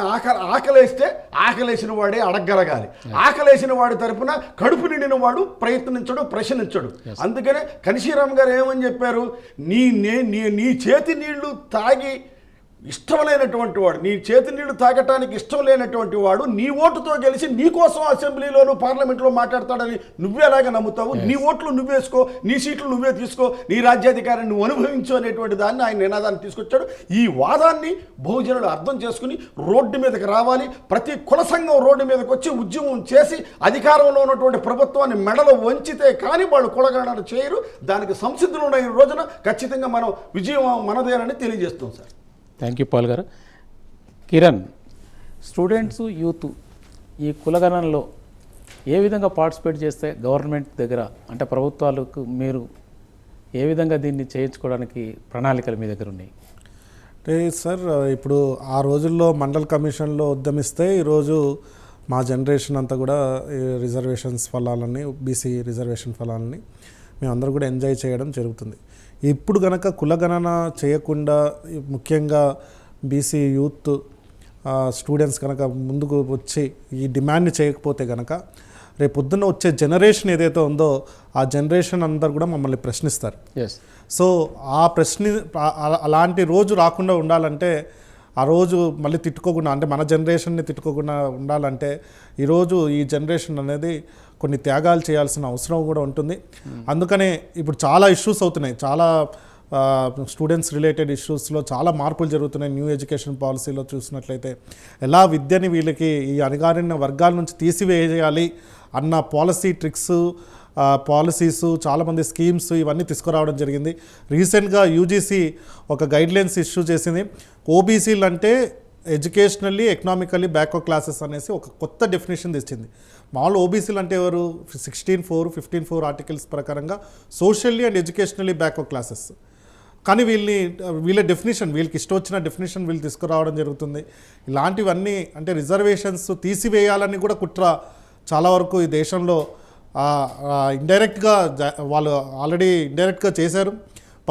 ఆకలేస్తే ఆకలేసిన వాడే అడగగలగాలి. ఆకలేసిన వాడి తరపున కడుపు నిండిన వాడు ప్రయత్నించడు, ప్రశ్నించడు. అందుకనే కనిశీరామ్ గారు ఏమని చెప్పారు, నీ చేతి నీళ్లు తాగి ఇష్టం లేనటువంటి వాడు, నీ చేతి నీళ్లు తాగటానికి ఇష్టం లేనటువంటి వాడు నీ ఓటుతో గెలిచి నీ కోసం అసెంబ్లీలోను పార్లమెంట్లో మాట్లాడతాడని నువ్వే ఎలాగ నమ్ముతావు? నీ ఓట్లు నువ్వేసుకో, నీ సీట్లు నువ్వే తీసుకో, నీ రాజ్యాధికారాన్ని నువ్వు అనుభవించు అనేటువంటి దాన్ని ఆయన నినాదాన్ని తీసుకొచ్చాడు. ఈ వాదాన్ని బహుజనులు అర్థం చేసుకుని రోడ్డు మీదకి రావాలి. ప్రతి కుల సంఘం రోడ్డు మీదకి వచ్చి ఉద్యమం చేసి అధికారంలో ఉన్నటువంటి ప్రభుత్వాన్ని మెడలు వంచితే కానీ వాళ్ళు కులగణన చేయరు. దానికి సంసిద్ధులు ఉన్న ఈ రోజున ఖచ్చితంగా మనం విజయం మనదేనని తెలియజేస్తాం సార్. థ్యాంక్ యూ పాల్ గారు. కిరణ్, స్టూడెంట్స్ యూత్ ఈ కులగణనలో ఏ విధంగా పార్టిసిపేట్ చేస్తే గవర్నమెంట్ దగ్గర అంటే ప్రభుత్వాలకు మీరు ఏ విధంగా దీన్ని చేయించుకోవడానికి ప్రణాళికలు మీ దగ్గర ఉన్నాయి? అంటే సార్ ఇప్పుడు ఆ రోజుల్లో మండల్ కమిషన్లో ఉద్యమిస్తే ఈరోజు మా జనరేషన్ అంతా కూడా రిజర్వేషన్స్ ఫలాలని, బీసీ రిజర్వేషన్ ఫలాలని మేమందరూ కూడా ఎంజాయ్ చేయడం జరుగుతుంది. ఇప్పుడు కనుక కులగణన చేయకుండా ముఖ్యంగా బీసీ యూత్ స్టూడెంట్స్ కనుక ముందుకు వచ్చి ఈ డిమాండ్ని చేయకపోతే కనుక రేపు పొద్దున్న వచ్చే జనరేషన్ ఏదైతే ఉందో ఆ జనరేషన్ అందరు కూడా మమ్మల్ని ప్రశ్నిస్తారు. సో ఆ అలాంటి రోజు రాకుండా ఉండాలంటే, ఆ రోజు మళ్ళీ తిట్టుకోకుండా, అంటే మన జనరేషన్ని తిట్టుకోకుండా ఉండాలంటే ఈరోజు ఈ జనరేషన్ అనేది కొన్ని త్యాగాలు చేయాల్సిన అవసరం కూడా ఉంటుంది. అందుకనే ఇప్పుడు చాలా ఇష్యూస్ అవుతున్నాయి, చాలా స్టూడెంట్స్ రిలేటెడ్ ఇష్యూస్లో చాలా మార్పులు జరుగుతున్నాయి. న్యూ ఎడ్యుకేషన్ పాలసీలో చూసినట్లయితే ఎలా విద్యని వీళ్ళకి ఈ అణగారిన వర్గాల నుంచి తీసివేయాలి అన్న పాలసీస్ చాలామంది స్కీమ్స్ ఇవన్నీ తీసుకురావడం జరిగింది. రీసెంట్గా యూజీసీ ఒక గైడ్లైన్స్ ఇష్యూ చేసింది. ఓబీసీలు అంటే ఎడ్యుకేషనల్లీ ఎకనామికల్లీ బ్యాక్వర్డ్ క్లాసెస్ అనేసి ఒక కొత్త డెఫినేషన్ తెచ్చింది. మామూలు ఓబీసీలు అంటే ఎవరు? 16(4), 15(4) ఆర్టికల్స్ ప్రకారంగా socially and educationally backward classes. కానీ వీళ్ళ డెఫినేషన్, వీళ్ళకి ఇష్టం వచ్చిన డెఫినేషన్ వీళ్ళు తీసుకురావడం జరుగుతుంది. ఇలాంటివన్నీ అంటే రిజర్వేషన్స్ తీసివేయాలని కూడా కుట్ర చాలా వరకు ఈ దేశంలో ఇండైరెక్ట్గా వాళ్ళు ఆల్రెడీ ఇండైరెక్ట్గా చేశారు.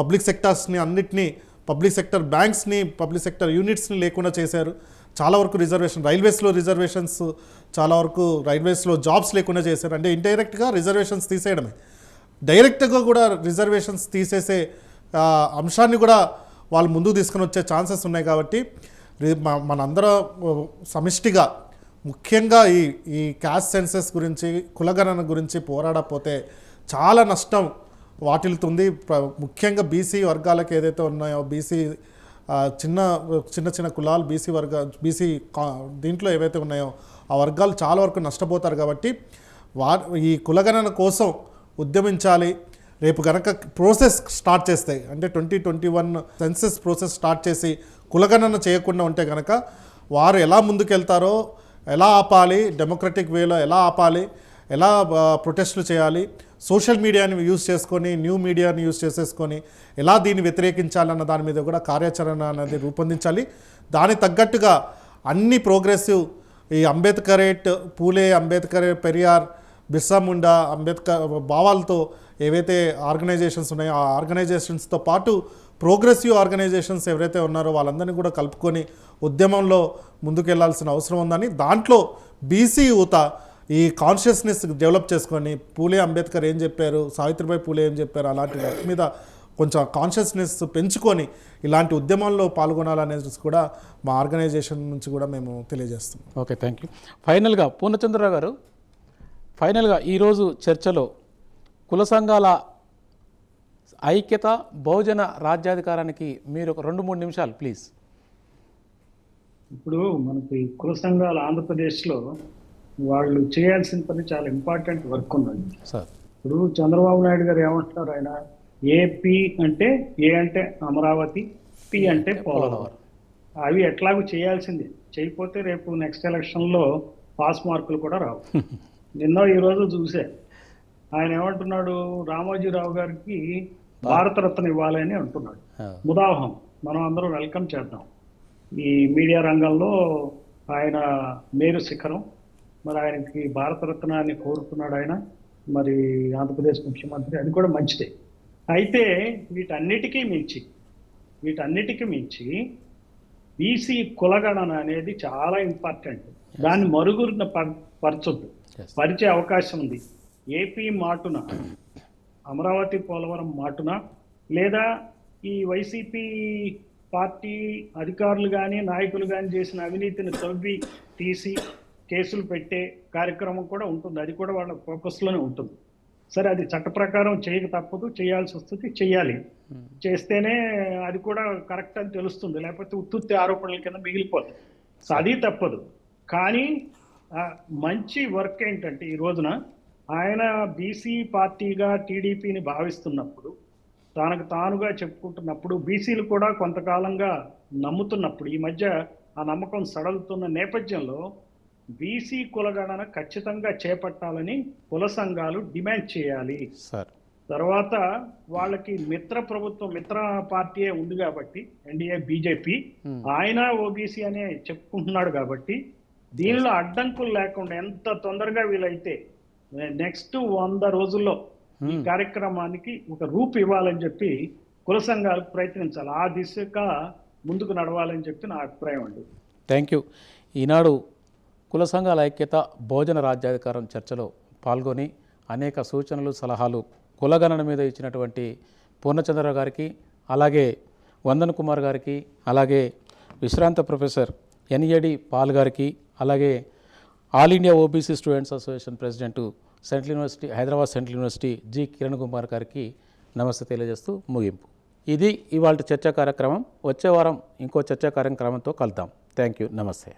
పబ్లిక్ సెక్టార్స్ని అన్నిటినీ, పబ్లిక్ సెక్టర్ బ్యాంక్స్ని, పబ్లిక్ సెక్టర్ యూనిట్స్ని లేకుండా చేశారు. చాలా వరకు రైల్వేస్లో రిజర్వేషన్స్, చాలా వరకు రైల్వేస్లో జాబ్స్ లేకుండా చేశారు. అంటే ఇండైరెక్ట్గా రిజర్వేషన్స్ తీసేయడమే. డైరెక్ట్గా కూడా రిజర్వేషన్స్ తీసేసే అంశాన్ని కూడా వాళ్ళు ముందుకు తీసుకొని వచ్చే ఛాన్సెస్ ఉన్నాయి. కాబట్టి మనందరం సమిష్టిగా ముఖ్యంగా ఈ క్యాస్ట్ సెన్సెస్ గురించి, కులగణన గురించి పోరాడకపోతే చాలా నష్టం వాటిల్తుంది. ముఖ్యంగా బీసీ వర్గాలకు ఏదైతే ఉన్నాయో, బీసీ చిన్న కులాలు, బీసీ దీంట్లో ఏవైతే ఉన్నాయో ఆ వర్గాలు చాలా వరకు నష్టపోతారు. కాబట్టి ఈ కులగణన కోసం ఉద్యమించాలి. రేపు కనుక ప్రోసెస్ స్టార్ట్ చేస్తే, అంటే 2021 సెన్సెస్ ప్రోసెస్ స్టార్ట్ చేసి కులగణన చేయకుండా ఉంటే కనుక వారు ఎలా ముందుకెళ్తారో, ఎలా ఆపాలి, డెమోక్రటిక్ వేలో ఎలా ఆపాలి, ఎలా ప్రొటెస్టులు చేయాలి, సోషల్ మీడియాని యూజ్ చేసుకొని, న్యూ మీడియాని యూజ్ చేసేసుకొని ఎలా దీన్ని వ్యతిరేకించాలన్న దాని మీద కూడా కార్యాచరణ అనేది రూపొందించాలి. దానికి తగ్గట్టుగా అన్ని ప్రోగ్రెసివ్ ఈ అంబేద్కరేట్, పూలే అంబేద్కర్, పెరియార్, బిర్సా ముండా, అంబేద్కర్ భావాలతో ఏవైతే ఆర్గనైజేషన్స్ ఉన్నాయో ఆ ఆర్గనైజేషన్స్తో పాటు ప్రోగ్రెసివ్ ఆర్గనైజేషన్స్ ఎవరైతే ఉన్నారో వాళ్ళందరినీ కూడా కలుపుకొని ఉద్యమంలో ముందుకెళ్లాల్సిన అవసరం ఉందని, దాంట్లో బీసీ యువత ఈ కాన్షియస్నెస్ డెవలప్ చేసుకొని పూలే అంబేద్కర్ ఏం చెప్పారు, సావిత్రిబాయి పూలే ఏం చెప్పారు, అలాంటి వాటి మీద కొంచెం కాన్షియస్నెస్ పెంచుకొని ఇలాంటి ఉద్యమాల్లో పాల్గొనాలనేది కూడా మా ఆర్గనైజేషన్ నుంచి కూడా మేము తెలియజేస్తాం. Okay, thank you. ఫైనల్గా పూర్ణచంద్రరావు గారు, ఫైనల్గా ఈరోజు చర్చలో కుల సంఘాల ఐక్యత బహుజన రాజ్యాధికారానికి మీరు ఒక 2-3 నిమిషాలు ప్లీజ్. ఇప్పుడు మనకి కుల సంఘాలు ఆంధ్రప్రదేశ్లో వాళ్ళు చేయాల్సిన పని చాలా ఇంపార్టెంట్ వర్క్ ఉందండి. సార్ ఇప్పుడు చంద్రబాబు నాయుడు గారు ఏమంటున్నారు, ఆయన ఏపీ అంటే ఏ అంటే అమరావతి, పి అంటే పోలవరం. అవి ఎట్లాగూ చేయాల్సిందే. చేయకపోతే రేపు నెక్స్ట్ ఎలక్షన్లో పాస్ మార్కులు కూడా రావు. నిన్న ఈరోజు చూసే ఆయన ఏమంటున్నాడు, రామోజీరావు గారికి భారతరత్న ఇవ్వాలని అంటున్నాడు. ముదావహం మనం అందరం వెల్కమ్ చేద్దాం. ఈ మీడియా రంగంలో ఆయన మేరు శిఖరం. మరి ఆయనకి భారతరత్నాన్ని కోరుతున్నాడు ఆయన, మరి ఆంధ్రప్రదేశ్ ముఖ్యమంత్రి, అది కూడా మంచిదే. అయితే వీటన్నిటికీ మించి బీసీ కులగణన అనేది చాలా ఇంపార్టెంట్. దాన్ని మరుగున పరచొద్దు, పరిచే అవకాశం ఉంది. ఏపీ మాటున, అమరావతి పోలవరం మాటున, లేదా ఈ వైసీపీ పార్టీ అధికారులు కానీ నాయకులు కానీ చేసిన అవినీతిని తవ్వి తీసి కేసులు పెట్టే కార్యక్రమం కూడా ఉంటుంది. అది కూడా వాళ్ళ ఫోకస్లోనే ఉంటుంది. సరే, అది చట్ట ప్రకారం చేయక తప్పదు, చేయాల్సి వస్తుంది, చెయ్యాలి. చేస్తేనే అది కూడా కరెక్ట్ అని తెలుస్తుంది, లేకపోతే ఉత్తుత్తి ఆరోపణల కింద మిగిలిపోతుంది. సో అది తప్పదు. కానీ మంచి వర్క్ ఏంటంటే ఈ రోజున ఆయన బీసీ పార్టీగా టీడీపీని భావిస్తున్నప్పుడు, తనకు తానుగా చెప్పుకుంటున్నప్పుడు, బీసీలు కూడా కొంతకాలంగా నమ్ముతున్నప్పుడు, ఈ మధ్య ఆ నమ్మకం సడలుతున్న నేపథ్యంలో బీసీ కులగణన ఖచ్చితంగా చేపట్టాలని కుల సంఘాలు డిమాండ్ చేయాలి. తర్వాత వాళ్ళకి మిత్ర పార్టీయే ఉంది కాబట్టి, ఎన్డీఏ బీజేపీ, ఆయన ఓబీసీ అనే చెప్పుకుంటున్నాడు కాబట్టి, దీనిలో అడ్డంకులు లేకుండా ఎంత తొందరగా వీలైతే నెక్స్ట్ 100 రోజుల్లో ఈ కార్యక్రమానికి ఒక రూపు ఇవ్వాలని చెప్పి కుల సంఘాలు ప్రయత్నించాలి. ఆ దిశగా ముందుకు నడవాలని చెప్పి నా అభిప్రాయం అండి. Thank you. ఈనాడు కుల సంఘాల ఐక్యత బహుజన రాజ్యాధికారం చర్చలో పాల్గొని అనేక సూచనలు సలహాలు కులగణన మీద ఇచ్చినటువంటి పూర్ణచంద్రరావు గారికి, అలాగే వందన్ కుమార్ గారికి, అలాగే విశ్రాంత ప్రొఫెసర్ ఎన్ఏడి పాల్ గారికి, అలాగే all India OBC students association president central university, Hyderabad central university G Kiran Kumar గారికి నమస్తే తెలియజేస్తూ ముగింపు. ఇది ఇవాళ చర్చా కార్యక్రమం. వచ్చే వారం ఇంకో చర్చా కార్యక్రమంతో కలుద్దాం. Thank you. నమస్తే.